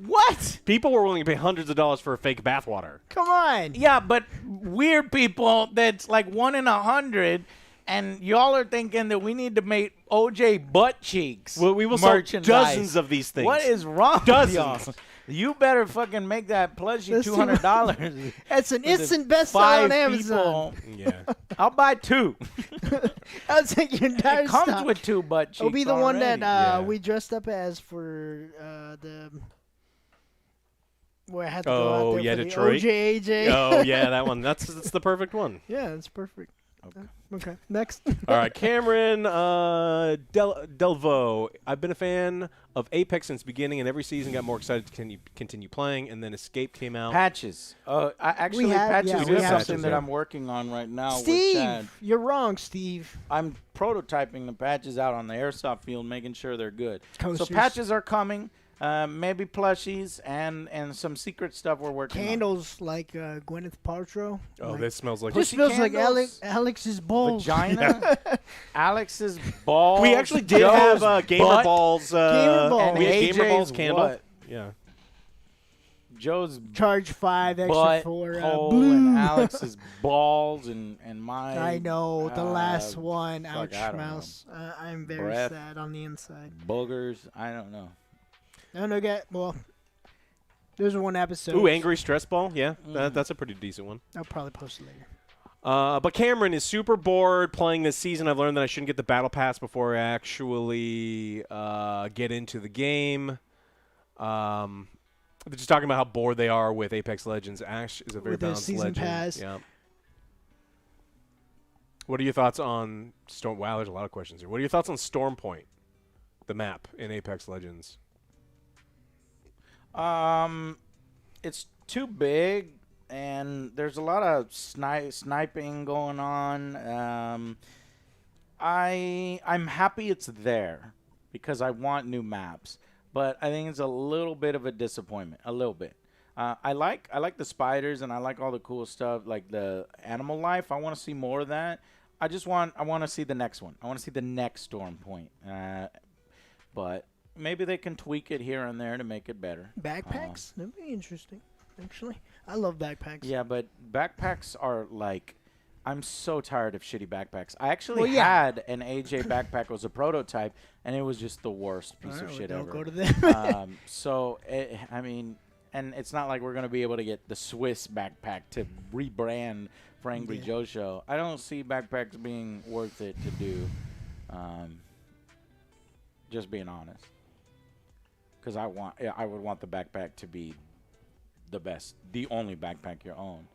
What? People were willing to pay hundreds of dollars for a fake bathwater. Come on. Yeah, but weird people. That's like 1 in 100. And y'all are thinking that we need to make OJ butt cheeks. Well, we will sell merchandise. dozens of these things. What is wrong Dozens. with y'all? You better fucking make that plushie Let's see what- $200. That's an For the instant bestseller 5 on Amazon. people. Yeah. I'll buy 2. I'll take your entire It comes stock. with 2 butt cheeks. It'll be the one that already. Yeah. we dressed up as for the. Where I had to go out Oh, there yeah, for Detroit. the OJ. Oh, yeah, that one. That's the perfect one. Yeah, that's perfect. Okay. Okay, next. All right, Cameron Delvo. I've been a fan of Apex since the beginning, and every season got more excited to continue playing. And then Escape came out. Patches. Actually, have- patches yeah, is we have something patches, that yeah. I'm working on right now. With Chad. Steve, you're wrong, Steve. I'm prototyping the patches out on the airsoft field, making sure they're good. Coasters. So patches are coming. Maybe plushies and some secret stuff we're working Candles like Gwyneth Paltrow. Oh, like, this smells like. this Pussy smells like candles? Alex's on. balls. Vagina. Alex's balls. We actually did Joe's have Gamer butt, Balls. Gamer Balls. and We had Gamer AJ's Balls candle. what? Yeah. Joe's Charge 5 extra butt for hole blue. and Alex's balls and my. I know the last one. fuck, Ouch, I don't know. mouse. I'm very Breath. sad on the inside. Boogers. I don't know. No, well, there's one episode. Ooh, Angry Stress Ball. Yeah, Mm. that's a pretty decent one. I'll probably post it later. But Cameron is super bored playing this season. I've learned that I shouldn't get the battle pass before I actually get into the game. They're just talking about how bored they are with Apex Legends. Ash is a very With the balanced season legend. pass. Yeah. What are your thoughts on Storm? Wow, there's a lot of questions here. What are your thoughts on Storm Point, the map in Apex Legends? It's too big, and there's a lot of sniping going on. I'm happy it's there because I want new maps, but I think it's a little bit of a disappointment. A little bit. I like the spiders and I like all the cool stuff like the animal life. I want to see more of that. I want to see the next one. I want to see the next Storm Point. But maybe they can tweak it here and there to make it better. Backpacks? That'd be interesting, actually. I love backpacks. Yeah, but backpacks are like, I'm so tired of shitty backpacks. I actually Well, yeah. had an AJ backpack. It was a prototype, and it was just the worst piece All of right, shit don't ever. go to them. I mean, and it's not like we're going to be able to get the Swiss backpack to rebrand for Angry Yeah. Joe Show. I don't see backpacks being worth it to do. Just being honest. Because I would want the backpack to be the best, the only backpack you own.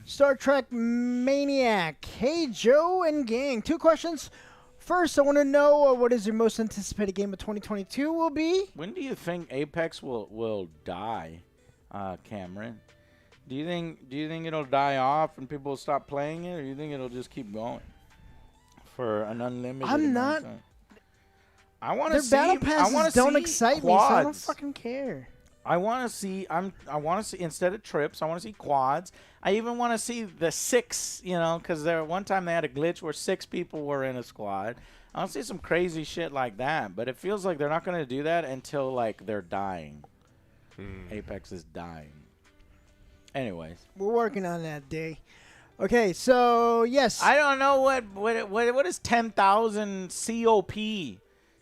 Star Trek Maniac. Hey, Joe and gang. 2 questions. First, I want to know what is your most anticipated game of 2022 will be? When do you think Apex will die, Cameron? Do you think it'll die off and people will stop playing it, or do you think it'll just keep going for an unlimited? I'm amount not. of time? I want to Their see. battle I want passes to don't see excite quads. me, so I don't fucking care. I want to see. I want to see instead of trips. I want to see quads. I even want to see the 6. You know, because there one time they had a glitch where 6 people were in a squad. I want to see some crazy shit like that. But it feels like they're not going to do that until like they're dying. Apex is dying. Anyways, We're working on that day. Okay, so yes. I don't know what is 10,000 COP.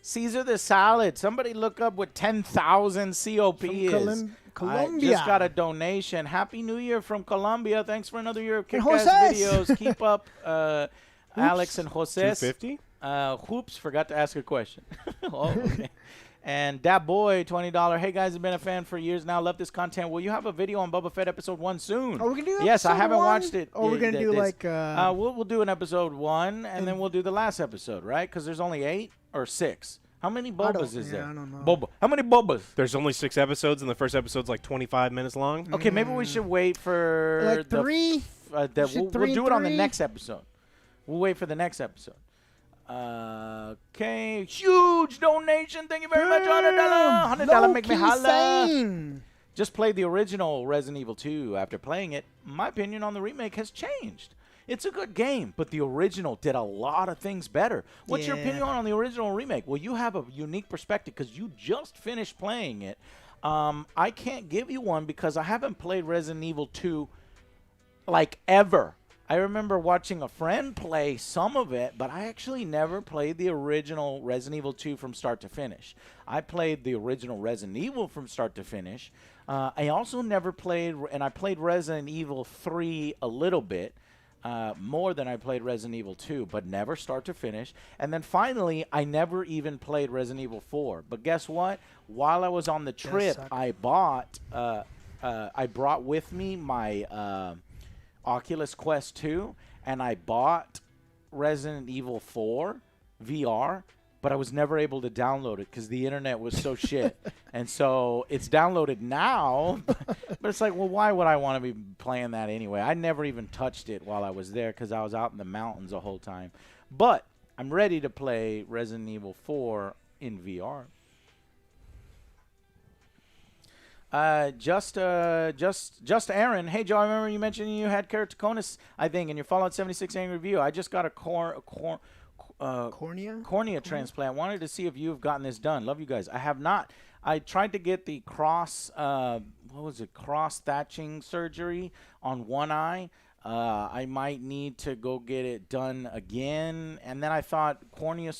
Caesar the salad. Somebody look up what 10,000 COP From is. Colombia. I just got a donation. Happy New Year from Colombia. Thanks for another year of And kick-ass Jose's. videos. Keep up, Alex and Jose. 250? Whoops, forgot to ask a question. Oh, okay. And that boy, $20. Hey guys, I've been a fan for years now. Love this content. Will you have a video on Boba Fett episode 1 soon? Are we gonna do Yes, I episode haven't 1? watched it. Or we're gonna do like we'll do an episode 1 and then we'll do the last episode, right? Because there's only 8 or 6. How many Bobas is there? I don't know. Boba. How many Bobas? There's only 6 episodes, and the first episode's like 25 minutes long. Okay, maybe we should wait for like 3. we'll three do and it on the three? next episode. We'll wait for the next episode. Okay, huge donation. Thank you very much. $100 make me holla. Insane. Just played the original Resident Evil 2. After playing it, my opinion on the remake has changed. It's a good game, but the original did a lot of things better. What's your Yeah. opinion on the original remake? Well, you have a unique perspective because you just finished playing it. I can't give you one because I haven't played Resident Evil 2 like ever. I remember watching a friend play some of it, but I actually never played the original Resident Evil 2 from start to finish. I played the original Resident Evil from start to finish. I also never played, and I played Resident Evil 3 a little bit, more than I played Resident Evil 2, but never start to finish. And then finally, I never even played Resident Evil 4. But guess what? While I was on the trip, I brought with me my Oculus Quest 2, and I bought Resident Evil 4 VR, but I was never able to download it because the internet was so shit. And so it's downloaded now, but it's like, well, why would I want to be playing that anyway? I never even touched it while I was there because I was out in the mountains the whole time. But I'm ready to play Resident Evil 4 in VR. Just Aaron. Hey, Joe, I remember you mentioned you had keratoconus, I think, in your Fallout 76 angry review. I just got a cornea transplant. Wanted to see if you've gotten this done. Love you guys. I have not. I tried to get the cross thatching surgery on one eye. I might need to go get it done again. And then I thought cornea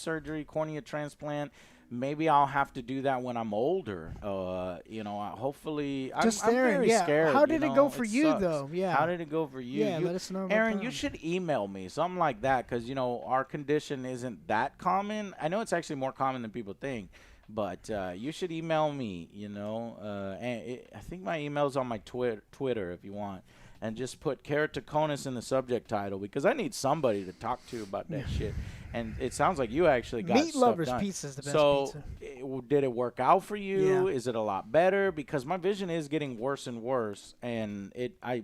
transplant. Maybe I'll have to do that when I'm older. Hopefully. I'm very scared. How did it go for you, sucks. though? Yeah. How did it go for you? Yeah, let us know about Aaron, that. you should email me, something like that, because, our condition isn't that common. I know it's actually more common than people think, but you should email me, I think my email's on my Twitter if you want. And just put keratoconus in the subject title because I need somebody to talk to about that shit. And it sounds like you actually got Meat stuff Lover's done. Pizza is the best pizza. Did it work out for you? Yeah. Is it a lot better? Because my vision is getting worse and worse, and I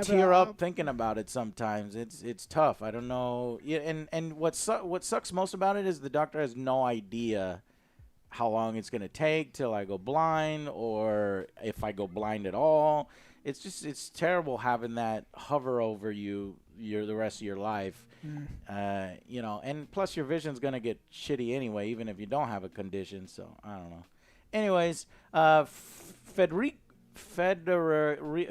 tear up thinking about it sometimes. It's tough. I don't know. Yeah, and what sucks most about it is the doctor has no idea how long it's gonna take till I go blind, or if I go blind at all. It's terrible having that hover over you the rest of your life. And plus your vision's going to get shitty anyway, even if you don't have a condition. So I don't know. Anyways,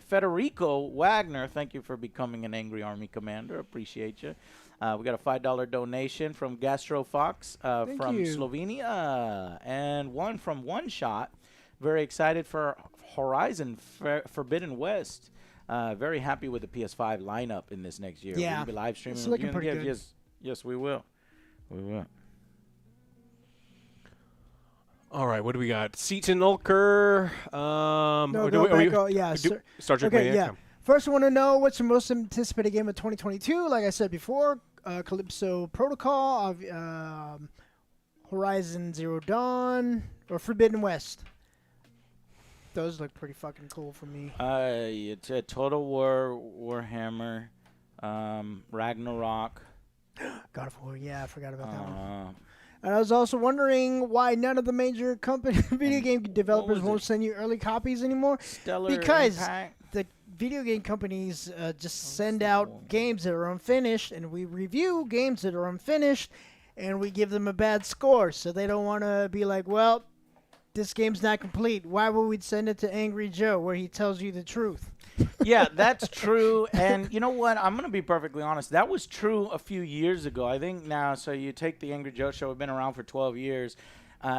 Federico Wagner, thank you for becoming an Angry Army Commander. Appreciate you. We got a $5 donation from Gastro Fox from Slovenia, and one from One Shot. Very excited for Horizon Forbidden West. Very happy with the PS5 lineup in this next year. Yeah. We'll be live streaming. It's looking pretty good. Yes, we will. We will. All right, what do we got? Seaton Ulker. Star Trek Okay, Mania. yeah. First, I want to know what's your most anticipated game of 2022. Like I said before, Calypso Protocol, Horizon Zero Dawn, or Forbidden West. Those look pretty fucking cool for me. It's a Total War, Warhammer, Ragnarok. God of War, yeah, I forgot about that one. And I was also wondering why none of the major video game developers won't send you early copies anymore. Because the video game companies just send out games that are unfinished, and we review games that are unfinished, and we give them a bad score. So they don't want to be like, well, this game's not complete. Why would we send it to Angry Joe where he tells you the truth? Yeah, that's true. And you know what? I'm going to be perfectly honest. That was true a few years ago. I think now, so you take the Angry Joe show. We've been around for 12 years.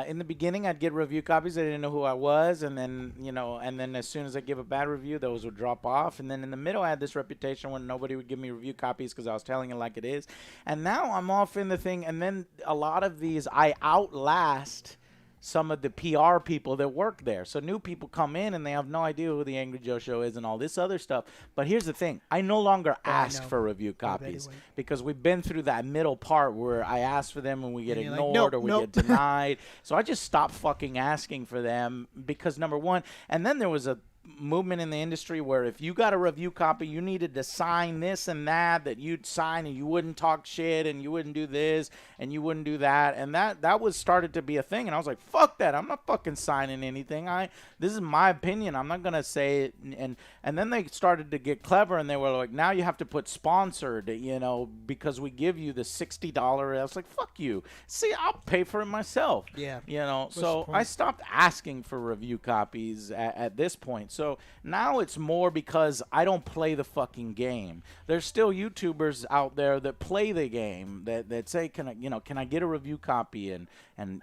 In the beginning, I'd get review copies. I didn't know who I was. And then, and then as soon as I give a bad review, those would drop off. And then in the middle, I had this reputation when nobody would give me review copies because I was telling it like it is. And now I'm off in the thing. And then a lot of these, I outlast some of the PR people that work there. So new people come in and they have no idea who the Angry Joe show is and all this other stuff. But here's the thing. I no longer ask for review copies because we've been through that middle part where I ask for them and we get ignored or we get denied. So I just stopped fucking asking for them because, number one, and then there was a movement in the industry where if you got a review copy, you needed to sign this and that you'd sign, and you wouldn't talk shit and you wouldn't do this and you wouldn't do that, and that was started to be a thing. And I was like, fuck that, I'm not fucking signing anything. This is my opinion, I'm not gonna say it. And then they started to get clever and they were like, now you have to put sponsored, because we give you the $60. I was like, fuck you, see, I'll pay for it myself. So I stopped asking for review copies at this point. So now it's more because I don't play the fucking game. There's still YouTubers out there that play the game that say, can I get a review copy, and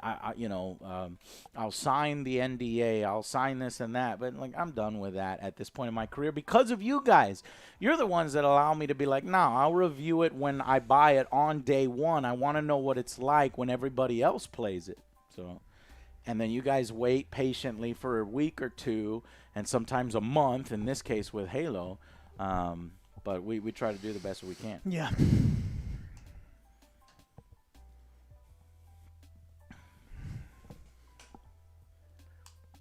I'll sign the NDA, I'll sign this and that. But like, I'm done with that at this point in my career because of you guys. You're the ones that allow me to be like, no, I'll review it when I buy it on day one. I want to know what it's like when everybody else plays it. So. And then you guys wait patiently for a week or two, and sometimes a month, in this case with Halo. But we try to do the best we can. Yeah.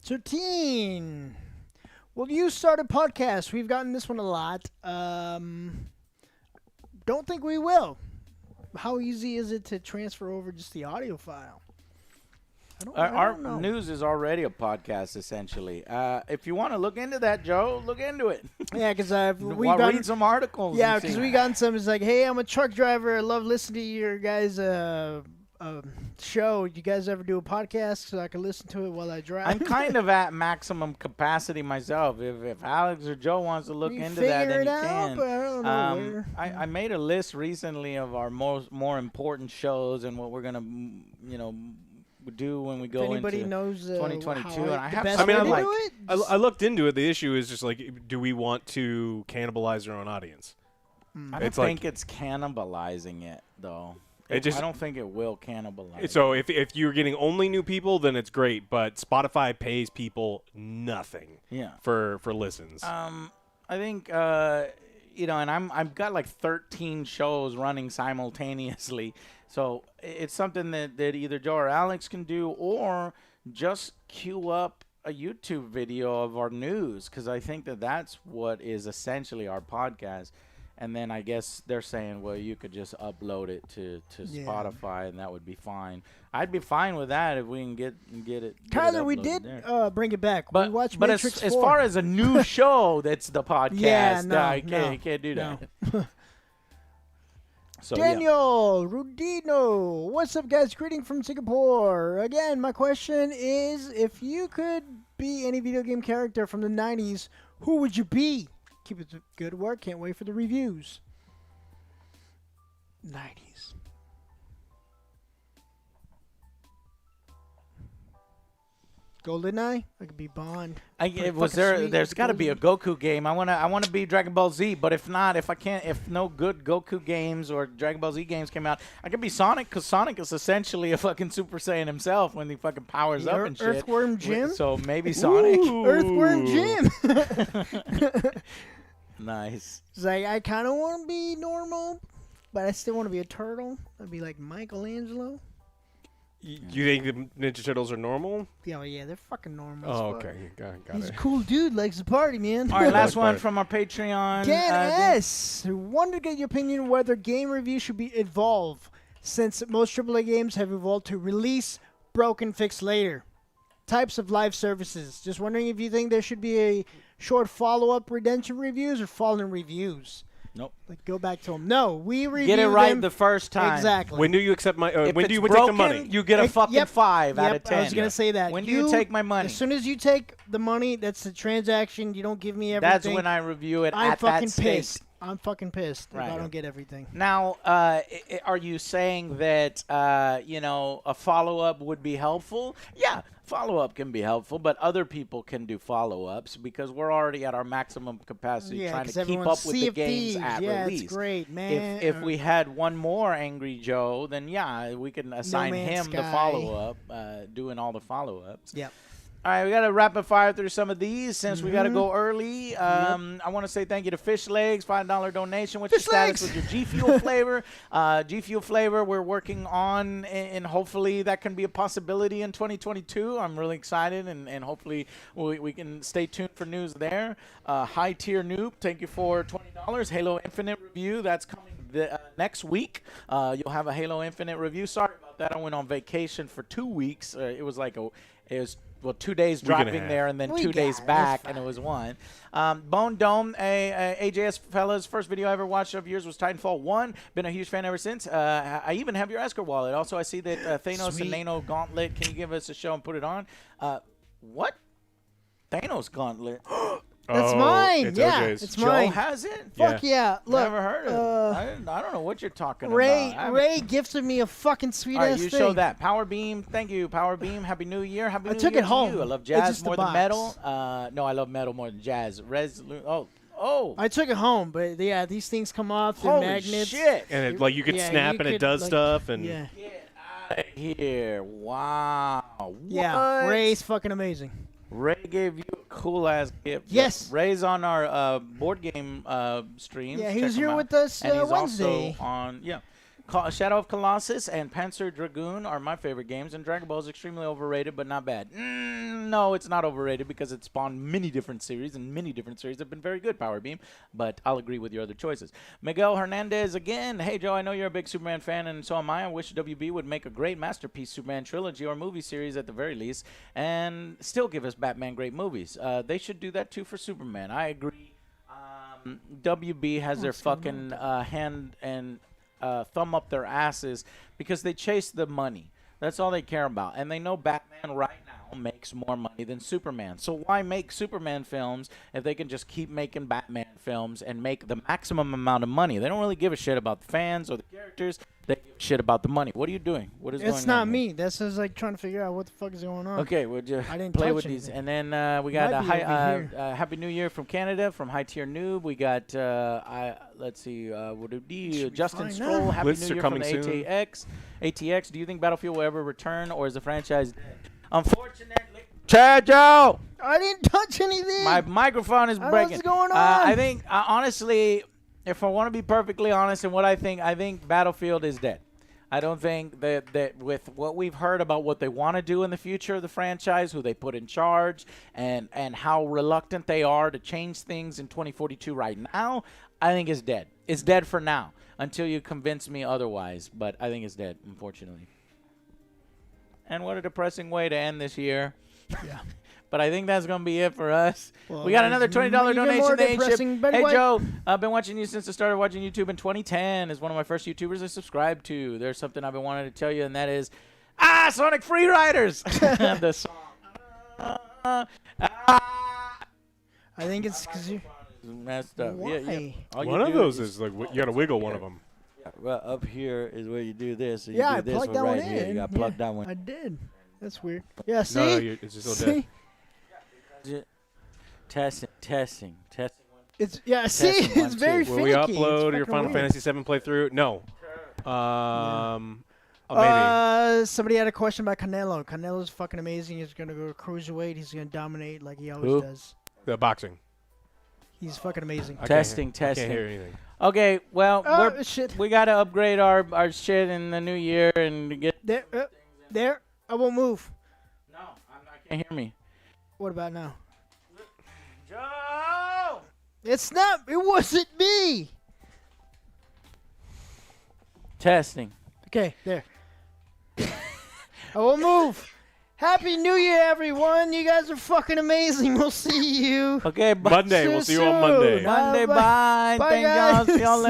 Thirteen. Will you start a podcast? We've gotten this one a lot. Don't think we will. How easy is it to transfer over just the audio file? Our news is already a podcast, essentially. If you want to look into that, Joe, look into it. Yeah, because read some articles. Yeah, because we got some. It's like, hey, I'm a truck driver. I love listening to your guys' show. You guys ever do a podcast so I can listen to it while I drive? I'm kind of at maximum capacity myself. If Alex or Joe wants to look into that, then you can. But I don't know I made a list recently of our more important shows and what we're gonna, do when we go into anybody knows 2022. And I looked into it. The issue is just like, do we want to cannibalize our own audience? I don't think it's cannibalizing it though. I don't think it will cannibalize. So if you're getting only new people, then it's great. But Spotify pays people nothing. For listens. I think and I've got like 13 shows running simultaneously. So it's something that either Joe or Alex can do, or just queue up a YouTube video of our news, because I think that's what is essentially our podcast. And then I guess they're saying, well, you could just upload it to Spotify, and that would be fine. I'd be fine with that if we can get it. Tyler, we did bring it back. But we watched but Matrix as 4. far as a new show, that's the podcast. You can't do that. So, Daniel Rudino, what's up, guys? Greeting from Singapore. Again, my question is, if you could be any video game character from the 90s, who would you be? Keep it good work. Can't wait for the reviews. 90s. GoldenEye? I could be Bond. There's got to be a Goku game. I want to be Dragon Ball Z, but if no good Goku games or Dragon Ball Z games came out, I could be Sonic, because Sonic is essentially a fucking Super Saiyan himself when he fucking powers up and shit. Earthworm Jim? So maybe Sonic. Earthworm Jim. Nice. It's like, I kind of want to be normal, but I still want to be a turtle. I'd be like Michelangelo. You think the Ninja Turtles are normal? Yeah, they're fucking normal. Oh, as fuck. okay. Got He's it. a cool dude, likes to party, man. All right, last That's one fine. from our Patreon. Dan S. wanted to get your opinion whether game reviews should be evolve, since most AAA games have evolved to release, broken, fix later. Types of live services. Just wondering if you think there should be a short follow-up redemption reviews or fallen reviews. Nope. Like go back to them. No, we review Get it right them the first time. exactly. When do you accept my? If When it's do you take broken, the money? you get a fucking 5 out of 10. I was gonna say that. When do you take my money? As soon as you take the money, that's the transaction. You don't give me everything. That's when I review it I'm at fucking that stage. pissed. I'm fucking pissed if Right. I don't get everything. Now, are you saying that a follow-up would be helpful? Yeah, follow-up can be helpful, but other people can do follow-ups because we're already at our maximum capacity trying 'cause to keep everyone's up with the Sea of games Thieves. at Yeah, release. it's great, man. If we had one more Angry Joe, then yeah, we can assign Man's him the Sky. follow-up, doing all the follow-ups. Yep. All right, we got to rapid fire through some of these since we got to go early. I want to say thank you to Fish Legs, $5 donation. What's your Fish status Legs! with your G Fuel flavor? G Fuel flavor we're working on, and hopefully that can be a possibility in 2022. I'm really excited, and hopefully we can stay tuned for news there. High Tier Noob, thank you for $20. Halo Infinite review, that's coming next week. You'll have a Halo Infinite review. Sorry about that. I went on vacation for 2 weeks. It was 2 days Week and a driving half. there and then We 2 days got it. back, It's and it was one. Bone Dome, AJS fellas, first video I ever watched of yours was Titanfall 1. Been a huge fan ever since. I even have your Esker wallet. Also, I see that Thanos Sweet. and Nano Gauntlet. Can you give us a show and put it on? What? Thanos Gauntlet. That's Oh, mine. It's Yeah, OJ's. it's Joe mine. has it? Fuck yeah. Look, Never heard of it. I don't know what you're talking Ray about. Ray gifted me a fucking sweet All right, ass you thing. show that. Power Beam, thank you. Power Beam, Happy New Year. Happy I New took Year it home. to you. I love It's jazz just a more than box. metal. No, I love metal more than jazz. Oh. I took it home, but yeah, these things come off. They're Holy magnets. shit. And it, you could Yeah, snap you and it could, does like- stuff and Yeah. Get out of here. Wow. Yeah. What? Ray's fucking amazing. Ray gave you a cool ass gift. Yes. Ray's on our board game streams. Yeah, he Check was him here out. with us And he's Wednesday. also on Shadow of Colossus and Panzer Dragoon are my favorite games, and Dragon Ball is extremely overrated, but not bad. No, it's not overrated because it spawned many different series, and many different series have been very good, Power Beam, but I'll agree with your other choices. Miguel Hernandez again. Hey, Joe, I know you're a big Superman fan, and so am I. I wish WB would make a great masterpiece Superman trilogy or movie series at the very least, and still give us Batman great movies. They should do that, too, for Superman. I agree. WB has their fucking hand and thumb up their asses because they chase the money. That's all they care about. And they know Batman right now makes more money than Superman. So why make Superman films if they can just keep making Batman films and make the maximum amount of money? They don't really give a shit about the fans or the characters. They give a shit about the money. What are you doing? What is going on? It's not here? me. That's just like trying to figure out what the fuck is going on. Okay, we'll just I didn't play touch with these. anything. And then we got Might a be over here. Happy New Year from Canada, from High Tier Noob. We got, let's see, what would be Should be Justin fine Stroll. now. Happy Lists New are Year from coming the soon. ATX. Do you think Battlefield will ever return, or is the franchise dead? Unfortunately, Chad Joe, I didn't touch anything. my microphone is I don't know breaking. what's going I on. think, honestly, if I want to be perfectly honest in what I think Battlefield is dead. I don't think that with what we've heard about what they want to do in the future of the franchise, who they put in charge, and how reluctant they are to change things in 2042 right now, I think it's dead. It's dead for now until you convince me otherwise, but I think it's dead, unfortunately. And what a depressing way to end this year. Yeah. But I think that's going to be it for us. Well, We got another $20 even donation more to Ancient. depressing, but Hey, what- Joe, I've been watching you since I started watching YouTube in 2010. Is one of my first YouTubers I subscribed to. There's something I've been wanting to tell you, and that is, Sonic Free Riders. The song. I think it's because you. Messed up. Why? Yeah. All you one of do those is like you got to wiggle one of them. Well, up here is where you do this. So you Yeah, do I this plugged that right one here. in. You got to Yeah, plug that one. I did. That's weird. Yeah, see? No, it's just still dead. See? Testing. It's see, Testing, it's 1, very 2. Will we finicky. upload It's your fucking Final weird. Fantasy VII playthrough? No. Maybe. Somebody had a question about Canelo. Canelo's fucking amazing. He's gonna go cruiserweight. He's gonna dominate like he always Who? does. The boxing. He's fucking amazing. I Testing. can't hear anything. Okay, well, Oh shit! we got to upgrade our shit in the new year and get There, There. I won't move. No, I can't hear me. What about now? Joe! It's not. It wasn't me. Testing. Okay, there. I won't move. Happy New Year, everyone. You guys are fucking amazing. We'll see you Okay, Monday. We'll see you on Monday. soon. Monday, Bye. bye. Bye, Thank y'all. guys. See y'all later.